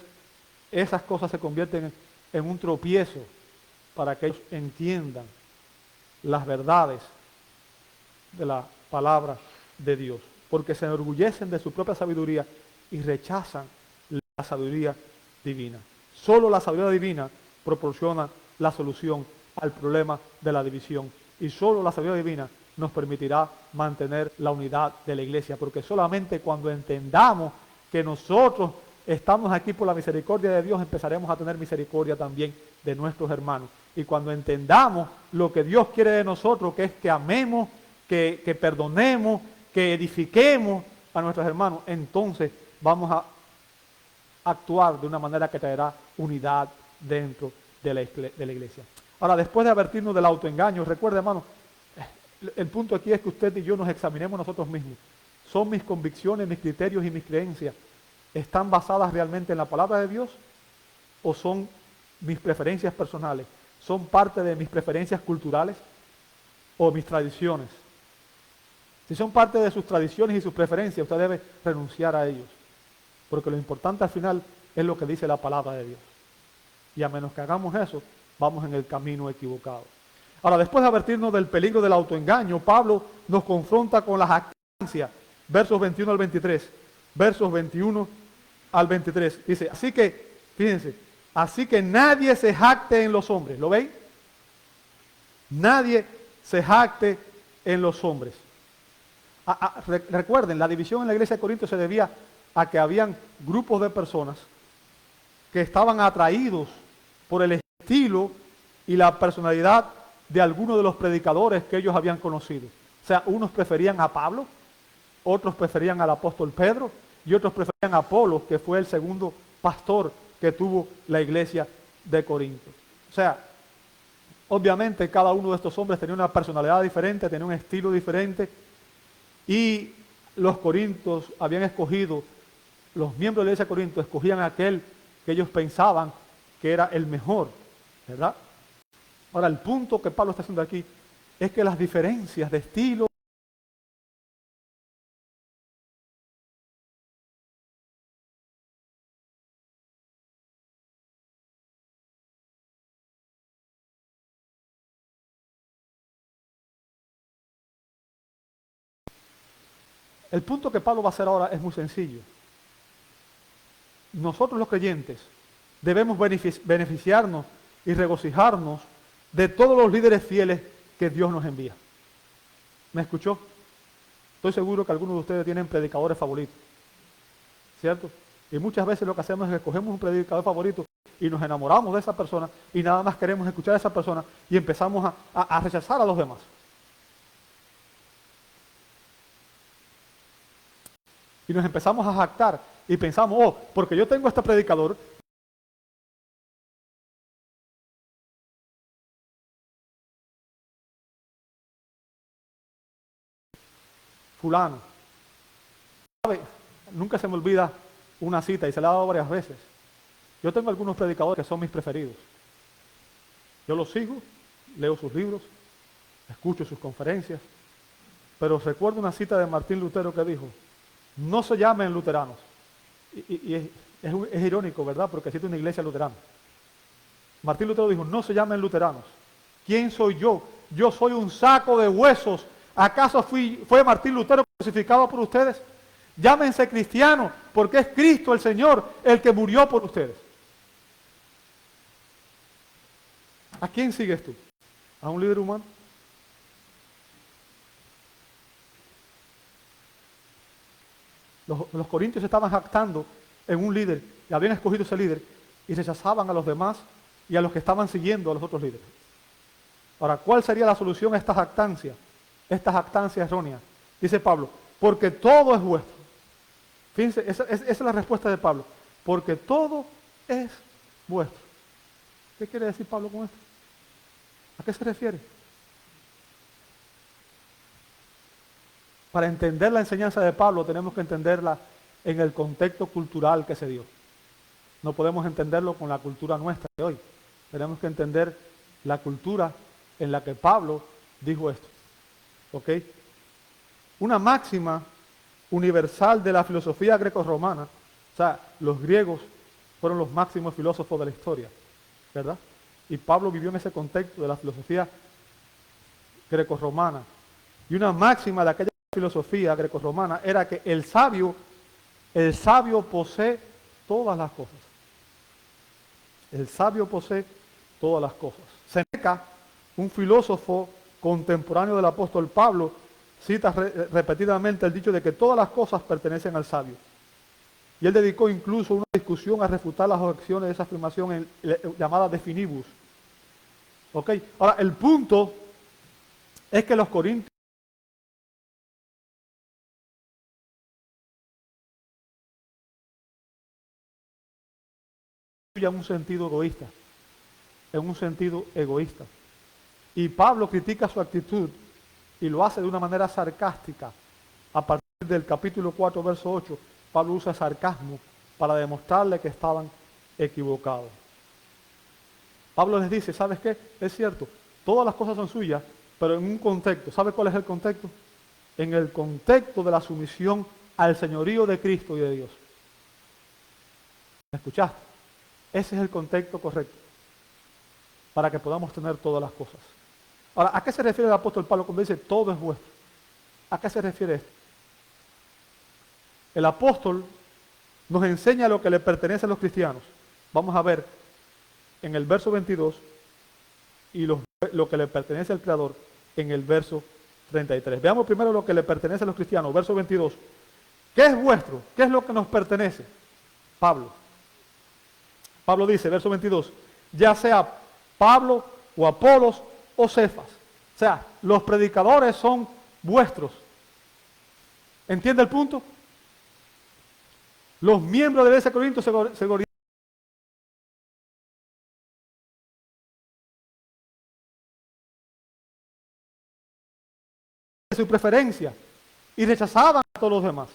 S1: esas cosas se convierten en un tropiezo para que ellos entiendan las verdades de la palabra de Dios, porque se enorgullecen de su propia sabiduría y rechazan la sabiduría divina. Solo la sabiduría divina proporciona la solución al problema de la división, y solo la sabiduría divina nos permitirá mantener la unidad de la iglesia, porque solamente cuando entendamos que nosotros estamos aquí por la misericordia de Dios, empezaremos a tener misericordia también de nuestros hermanos. Y cuando entendamos lo que Dios quiere de nosotros, que es que amemos, que perdonemos, que edifiquemos a nuestros hermanos, entonces vamos a actuar de una manera que traerá unidad dentro de la iglesia. Ahora, después de advertirnos del autoengaño, recuerde, hermano, el punto aquí es que usted y yo nos examinemos nosotros mismos. ¿Son mis convicciones, mis criterios y mis creencias están basadas realmente en la palabra de Dios? ¿O son mis preferencias personales? ¿Son parte de mis preferencias culturales o mis tradiciones? Si son parte de sus tradiciones y sus preferencias, usted debe renunciar a ellos. Porque lo importante al final es lo que dice la palabra de Dios. Y a menos que hagamos eso, vamos en el camino equivocado. Ahora, después de advertirnos del peligro del autoengaño, Pablo nos confronta con la jactancia. Versos 21 al 23. Versos 21 al 23. Dice, así que, fíjense, así que nadie se jacte en los hombres. ¿Lo veis? Nadie se jacte en los hombres. Recuerden, la división en la iglesia de Corinto se debía a que habían grupos de personas que estaban atraídos por el estilo y la personalidad de algunos de los predicadores que ellos habían conocido. O sea, unos preferían a Pablo, otros preferían al apóstol Pedro y otros preferían a Apolo, que fue el segundo pastor que tuvo la iglesia de Corinto. O sea, obviamente cada uno de estos hombres tenía una personalidad diferente, tenía un estilo diferente, y los corintios habían escogido, los miembros de la iglesia de Corinto escogían a aquel que ellos pensaban que era el mejor, ¿verdad? Ahora, el punto que Pablo está haciendo aquí es que las diferencias de estilo el punto que Pablo va a hacer ahora es muy sencillo. Nosotros los creyentes debemos beneficiarnos y regocijarnos de todos los líderes fieles que Dios nos envía. ¿Me escuchó? Estoy seguro que algunos de ustedes tienen predicadores favoritos, ¿cierto? Y muchas veces lo que hacemos es que escogemos un predicador favorito y nos enamoramos de esa persona y nada más queremos escuchar a esa persona y empezamos a rechazar a los demás. Y nos empezamos a jactar y pensamos, oh, porque yo tengo este predicador, fulano. ¿Sabe? Nunca se me olvida una cita y se la he dado varias veces. Yo tengo algunos predicadores que son mis preferidos. Yo los sigo, leo sus libros, escucho sus conferencias, pero recuerdo una cita de Martín Lutero que dijo, no se llamen luteranos. Y es irónico, ¿verdad? Porque existe una iglesia luterana. Martín Lutero dijo, no se llamen luteranos. ¿Quién soy yo? Yo soy un saco de huesos. ¿Acaso fue Martín Lutero crucificado por ustedes? Llámense cristianos, porque es Cristo el Señor el que murió por ustedes. ¿A quién sigues tú? ¿A un líder humano? Los corintios estaban jactando en un líder y habían escogido ese líder y rechazaban a los demás y a los que estaban siguiendo a los otros líderes. Ahora, ¿cuál sería la solución a esta jactancia? Esta jactancia errónea. Dice Pablo, porque todo es vuestro. Fíjense, esa es la respuesta de Pablo. Porque todo es vuestro. ¿Qué quiere decir Pablo con esto? ¿A qué se refiere? Para entender la enseñanza de Pablo tenemos que entenderla en el contexto cultural que se dio. No podemos entenderlo con la cultura nuestra de hoy. Tenemos que entender la cultura en la que Pablo dijo esto. ¿Ok? Una máxima universal de la filosofía grecorromana, o sea, los griegos fueron los máximos filósofos de la historia, ¿verdad? Y Pablo vivió en ese contexto de la filosofía grecorromana. Y una máxima de aquella filosofía grecorromana era que el sabio posee todas las cosas. El sabio posee todas las cosas. Séneca, un filósofo contemporáneo del apóstol Pablo, cita repetidamente el dicho de que todas las cosas pertenecen al sabio. Y él dedicó incluso uno discusión a refutar las objeciones de esa afirmación llamada de finibus. ¿Ok? Ahora, el punto es que los corintios en un sentido egoísta. Y Pablo critica su actitud y lo hace de una manera sarcástica. A partir del capítulo 4, verso 8, Pablo usa sarcasmo para demostrarle que estaban equivocados. Pablo les dice, ¿sabes qué? Es cierto, todas las cosas son suyas, pero en un contexto. ¿Sabe cuál es el contexto? En el contexto de la sumisión al señorío de Cristo y de Dios. ¿Me escuchaste? Ese es el contexto correcto para que podamos tener todas las cosas. Ahora, ¿a qué se refiere el apóstol Pablo cuando dice todo es vuestro? ¿A qué se refiere esto? El apóstol nos enseña lo que le pertenece a los cristianos. Vamos a ver en el verso 22 y lo que le pertenece al Creador en el verso 33. Veamos primero lo que le pertenece a los cristianos, verso 22. ¿Qué es vuestro? ¿Qué es lo que nos pertenece? Pablo dice, verso 22, ya sea Pablo o Apolos o Cefas. O sea, los predicadores son vuestros. ¿Entiende el punto? Los miembros de la iglesia de Corinto se gloriaban de su preferencia y rechazaban a todos los demás.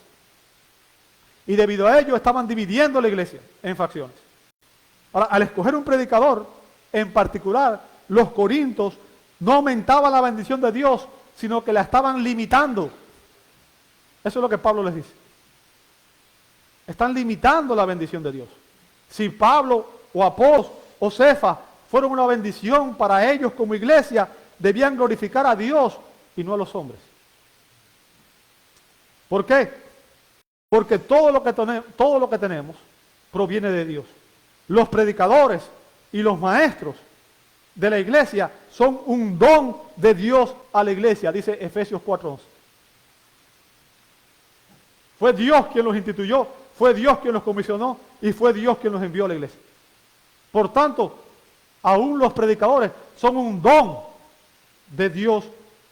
S1: Y debido a ello estaban dividiendo la iglesia en facciones. Ahora, al escoger un predicador, en particular, los corintios no aumentaban la bendición de Dios, sino que la estaban limitando. Eso es lo que Pablo les dice. Están limitando la bendición de Dios. Si Pablo o Apolos o Cefas fueron una bendición para ellos como iglesia, debían glorificar a Dios y no a los hombres. ¿Por qué? Porque todo lo que tenemos proviene de Dios. Los predicadores y los maestros de la iglesia son un don de Dios a la iglesia, dice Efesios 4:11. Fue Dios quien los instituyó, fue Dios quien los comisionó y fue Dios quien los envió a la iglesia. Por tanto, aún los predicadores son un don de Dios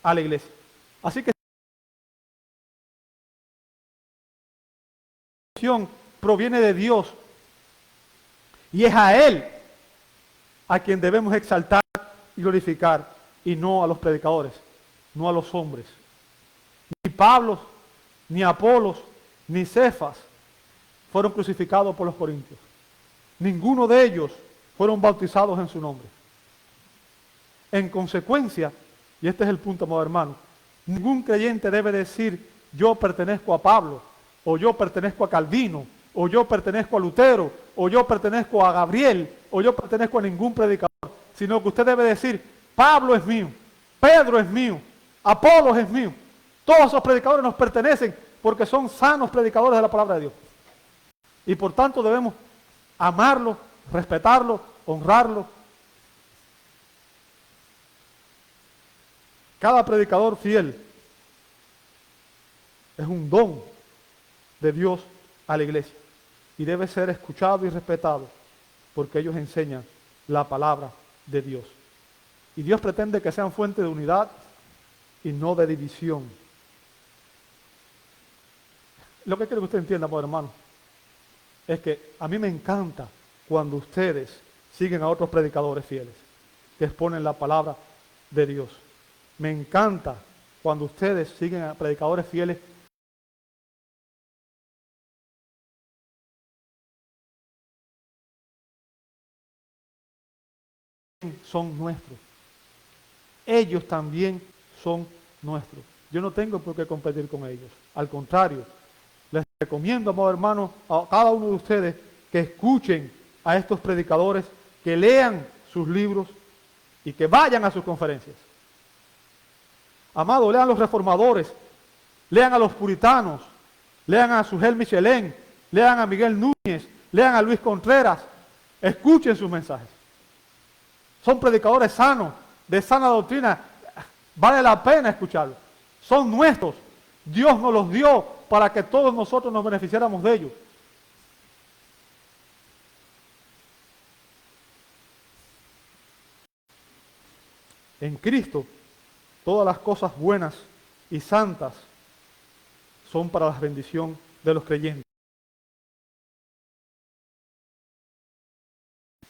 S1: a la iglesia. Así que la bendición proviene de Dios y es a Él a quien debemos exaltar y glorificar y no a los predicadores, no a los hombres. Ni Pablo, ni Apolos, ni Cefas fueron crucificados por los corintios. Ninguno de ellos fueron bautizados en su nombre. En consecuencia, y este es el punto, amado hermano, ningún creyente debe decir yo pertenezco a Pablo, o yo pertenezco a Calvino, o yo pertenezco a Lutero, o yo pertenezco a Gabriel, o yo pertenezco a ningún predicador, sino que usted debe decir, Pablo es mío, Pedro es mío, Apolos es mío. Todos esos predicadores nos pertenecen porque son sanos predicadores de la palabra de Dios. Y por tanto debemos amarlo, respetarlo, honrarlo. Cada predicador fiel es un don de Dios a la iglesia y debe ser escuchado y respetado porque ellos enseñan la palabra de Dios. Y Dios pretende que sean fuente de unidad y no de división. Lo que quiero que usted entienda, amor hermano, es que a mí me encanta cuando ustedes siguen a otros predicadores fieles que exponen la palabra de Dios. Me encanta cuando ustedes siguen a predicadores fieles son nuestros. Ellos también son nuestros. Yo no tengo por qué competir con ellos. Al contrario, les recomiendo, amado hermano, a cada uno de ustedes que escuchen a estos predicadores, que lean sus libros y que vayan a sus conferencias. Amado, lean a los reformadores, lean a los puritanos, lean a Sujel Michelén, lean a Miguel Núñez, lean a Luis Contreras, escuchen sus mensajes. Son predicadores sanos, de sana doctrina, vale la pena escucharlos. Son nuestros, Dios nos los dio para que todos nosotros nos beneficiáramos de ellos. En Cristo, todas las cosas buenas y santas son para la bendición de los creyentes.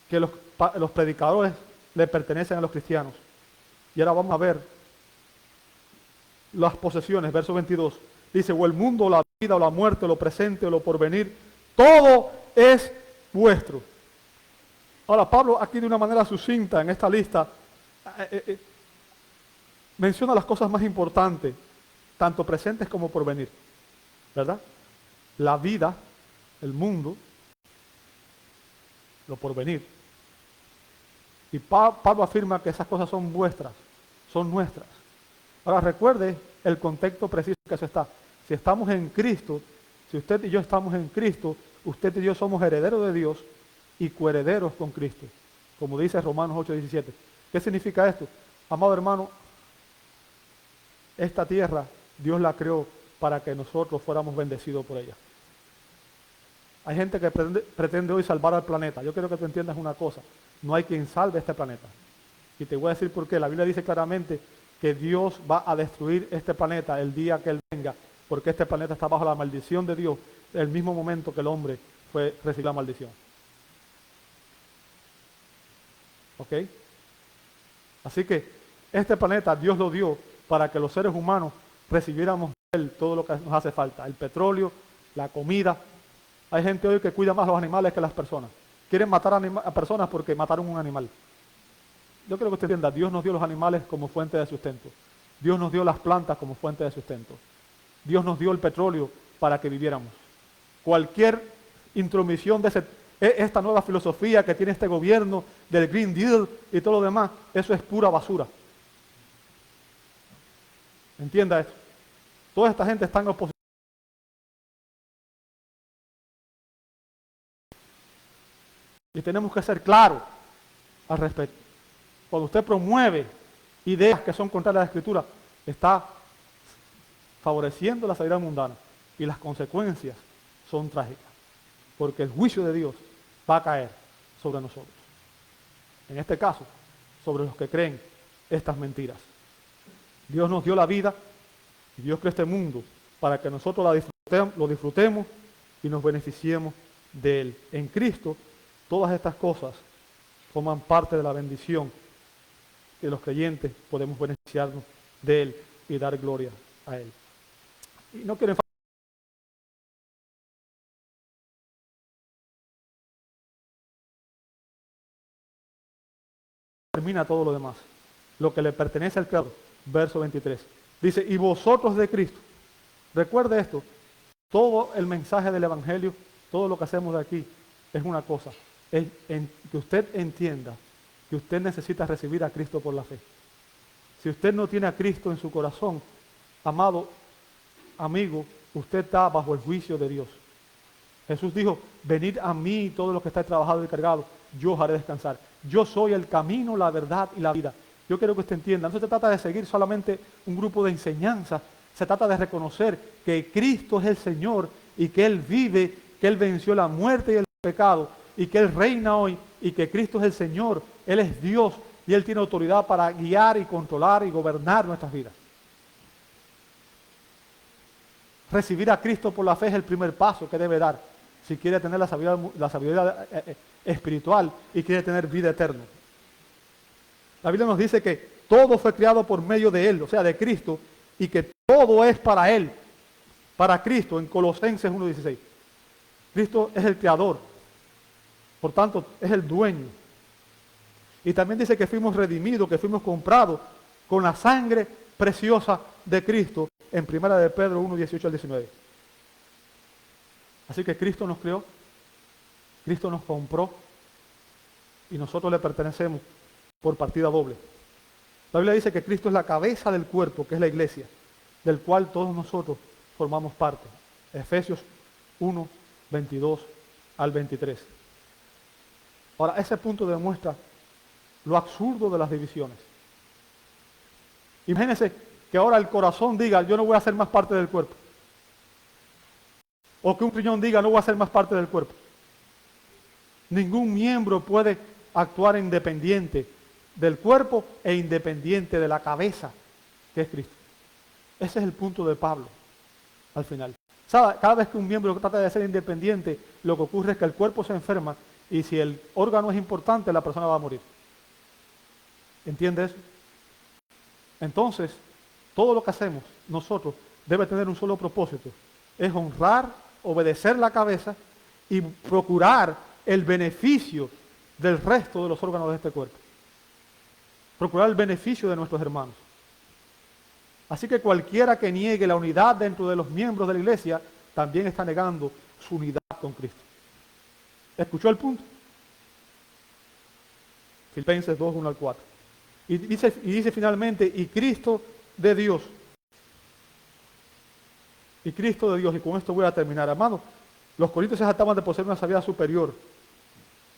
S1: Que los predicadores le pertenecen a los cristianos. Y ahora vamos a ver las posesiones, verso 22. Dice, o el mundo, o la vida, o la muerte, o lo presente, o lo porvenir, todo es vuestro. Ahora, Pablo aquí de una manera sucinta en esta lista menciona las cosas más importantes, tanto presentes como porvenir, ¿verdad? La vida, el mundo, lo porvenir. Y Pablo afirma que esas cosas son vuestras, son nuestras. Ahora recuerde el contexto preciso que eso está. Si estamos en Cristo, si usted y yo estamos en Cristo, usted y yo somos herederos de Dios y coherederos con Cristo, como dice Romanos 8:17. ¿Qué significa esto? Amado hermano, esta tierra Dios la creó para que nosotros fuéramos bendecidos por ella. Hay gente que pretende hoy salvar al planeta. Yo quiero que tú entiendas una cosa. No hay quien salve este planeta. Y te voy a decir por qué. La Biblia dice claramente que Dios va a destruir este planeta el día que Él venga, porque este planeta está bajo la maldición de Dios, el mismo momento que el hombre recibió la maldición. ¿Ok? Así que este planeta Dios lo dio para que los seres humanos recibiéramos de Él todo lo que nos hace falta. El petróleo, la comida. Hay gente hoy que cuida más los animales que las personas. Quieren matar a personas porque mataron un animal. Yo creo que usted entienda, Dios nos dio los animales como fuente de sustento. Dios nos dio las plantas como fuente de sustento. Dios nos dio el petróleo para que viviéramos. Cualquier intromisión de esta nueva filosofía que tiene este gobierno, del Green Deal y todo lo demás, eso es pura basura. Entienda eso. Toda esta gente está en oposición. Y tenemos que ser claros al respecto. Cuando usted promueve ideas que son contrarias a la Escritura, está favoreciendo la salida mundana. Y las consecuencias son trágicas. Porque el juicio de Dios va a caer sobre nosotros. En este caso, sobre los que creen estas mentiras. Dios nos dio la vida y Dios creó este mundo para que nosotros lo disfrutemos y nos beneficiemos de Él. En Cristo, todas estas cosas forman parte de la bendición que los creyentes podemos beneficiarnos de Él y dar gloria a Él. Y no quiero termina todo lo demás, lo que le pertenece al Creador. Verso 23. Dice, y vosotros de Cristo. Recuerde esto, todo el mensaje del Evangelio, todo lo que hacemos de aquí, es una cosa, es que usted entienda que usted necesita recibir a Cristo por la fe. Si usted no tiene a Cristo en su corazón, amado amigo, usted está bajo el juicio de Dios. Jesús dijo, venid a mí todos los que estáis trabajados y cargados, yo os haré descansar. Yo soy el camino, la verdad y la vida. Yo quiero que usted entienda, no se trata de seguir solamente un grupo de enseñanza, se trata de reconocer que Cristo es el Señor y que Él vive, que Él venció la muerte y el pecado y que Él reina hoy y que Cristo es el Señor, Él es Dios y Él tiene autoridad para guiar y controlar y gobernar nuestras vidas. Recibir a Cristo por la fe es el primer paso que debe dar si quiere tener la sabiduría espiritual y quiere tener vida eterna. La Biblia nos dice que todo fue creado por medio de Él, o sea, de Cristo, y que todo es para Él, para Cristo, en Colosenses 1:16. Cristo es el creador, por tanto, es el dueño. Y también dice que fuimos redimidos, que fuimos comprados con la sangre preciosa de Cristo, en 1 de Pedro 1:18 al 19. Así que Cristo nos creó, Cristo nos compró, y nosotros le pertenecemos por partida doble. La Biblia dice que Cristo es la cabeza del cuerpo, que es la iglesia, del cual todos nosotros formamos parte. Efesios 1:22 al 23. Ahora, ese punto demuestra lo absurdo de las divisiones. Imagínense que ahora el corazón diga, yo no voy a ser más parte del cuerpo. O que un riñón diga, no voy a ser más parte del cuerpo. Ningún miembro puede actuar independiente del cuerpo e independiente de la cabeza, que es Cristo. Ese es el punto de Pablo, al final. ¿Sabe? Cada vez que un miembro trata de ser independiente, lo que ocurre es que el cuerpo se enferma y si el órgano es importante, la persona va a morir. ¿Entiende eso? Entonces, todo lo que hacemos nosotros debe tener un solo propósito. Es honrar, obedecer la cabeza y procurar el beneficio del resto de los órganos de este cuerpo. Procurar el beneficio de nuestros hermanos. Así que cualquiera que niegue la unidad dentro de los miembros de la iglesia, también está negando su unidad con Cristo. ¿Escuchó el punto? Filipenses 2, 1 al 4. Y dice finalmente, y Cristo de Dios. Y Cristo de Dios, y con esto voy a terminar. Hermanos, los corintios se jactaban de poseer una sabiduría superior,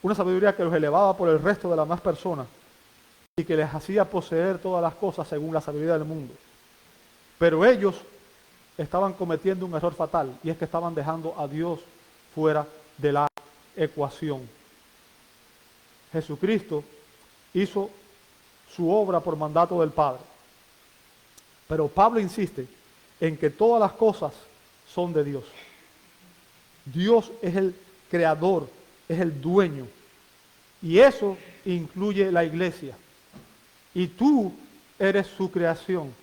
S1: una sabiduría que los elevaba por el resto de las demás personas y que les hacía poseer todas las cosas según la sabiduría del mundo. Pero ellos estaban cometiendo un error fatal, y es que estaban dejando a Dios fuera de la ecuación. Jesucristo hizo su obra por mandato del Padre. Pero Pablo insiste en que todas las cosas son de Dios. Dios es el creador, es el dueño. Y eso incluye la iglesia. Y tú eres su creación.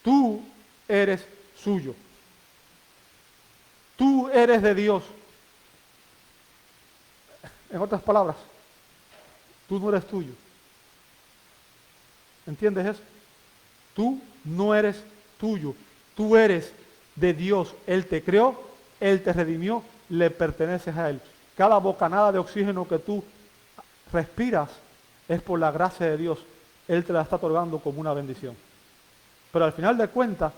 S1: Tú eres suyo. Tú eres de Dios. En otras palabras, tú no eres tuyo. ¿Entiendes eso? Tú no eres tuyo. Tú eres de Dios. Él te creó, Él te redimió, le perteneces a Él. Cada bocanada de oxígeno que tú respiras es por la gracia de Dios. Él te la está otorgando como una bendición. Pero al final de cuentas,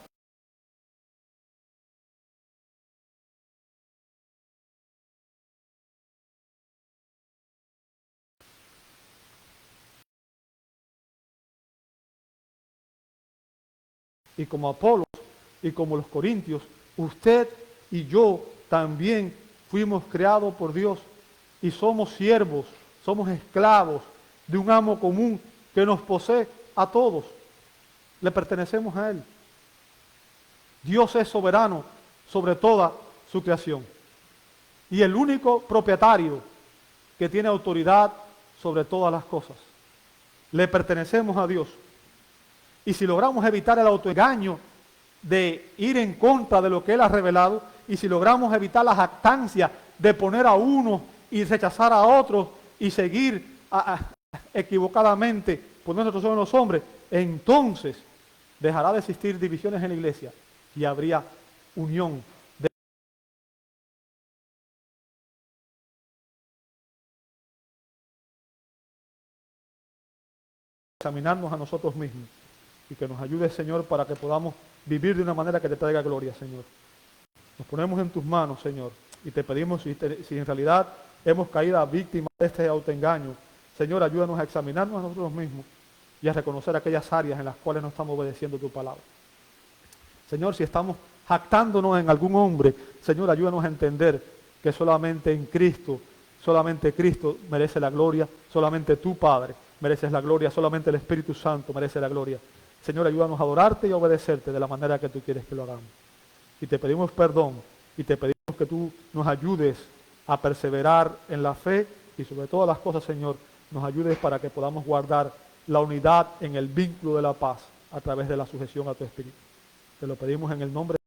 S1: y como Apolos y como los corintios, usted y yo también fuimos creados por Dios y somos siervos, somos esclavos de un amo común que nos posee a todos. Le pertenecemos a Él. Dios es soberano sobre toda su creación. Y el único propietario que tiene autoridad sobre todas las cosas. Le pertenecemos a Dios. Y si logramos evitar el autoengaño de ir en contra de lo que Él ha revelado, y si logramos evitar la jactancia de poner a uno y rechazar a otros y seguir equivocadamente poniendo nuestros ojos en los hombres, entonces dejará de existir divisiones en la iglesia y habría unión. Examinarnos a nosotros mismos y que nos ayude, Señor, para que podamos vivir de una manera que te traiga gloria, Señor. Nos ponemos en tus manos, Señor, y te pedimos, si en realidad hemos caído víctimas de este autoengaño, Señor, ayúdanos a examinarnos a nosotros mismos y a reconocer aquellas áreas en las cuales no estamos obedeciendo tu palabra. Señor, si estamos jactándonos en algún hombre, Señor, ayúdanos a entender que solamente en Cristo, solamente Cristo merece la gloria, solamente tu Padre mereces la gloria, solamente el Espíritu Santo merece la gloria. Señor, ayúdanos a adorarte y a obedecerte de la manera que tú quieres que lo hagamos. Y te pedimos perdón y te pedimos que tú nos ayudes a perseverar en la fe y sobre todas las cosas, Señor, nos ayudes para que podamos guardar la unidad en el vínculo de la paz a través de la sujeción a tu Espíritu. Te lo pedimos en el nombre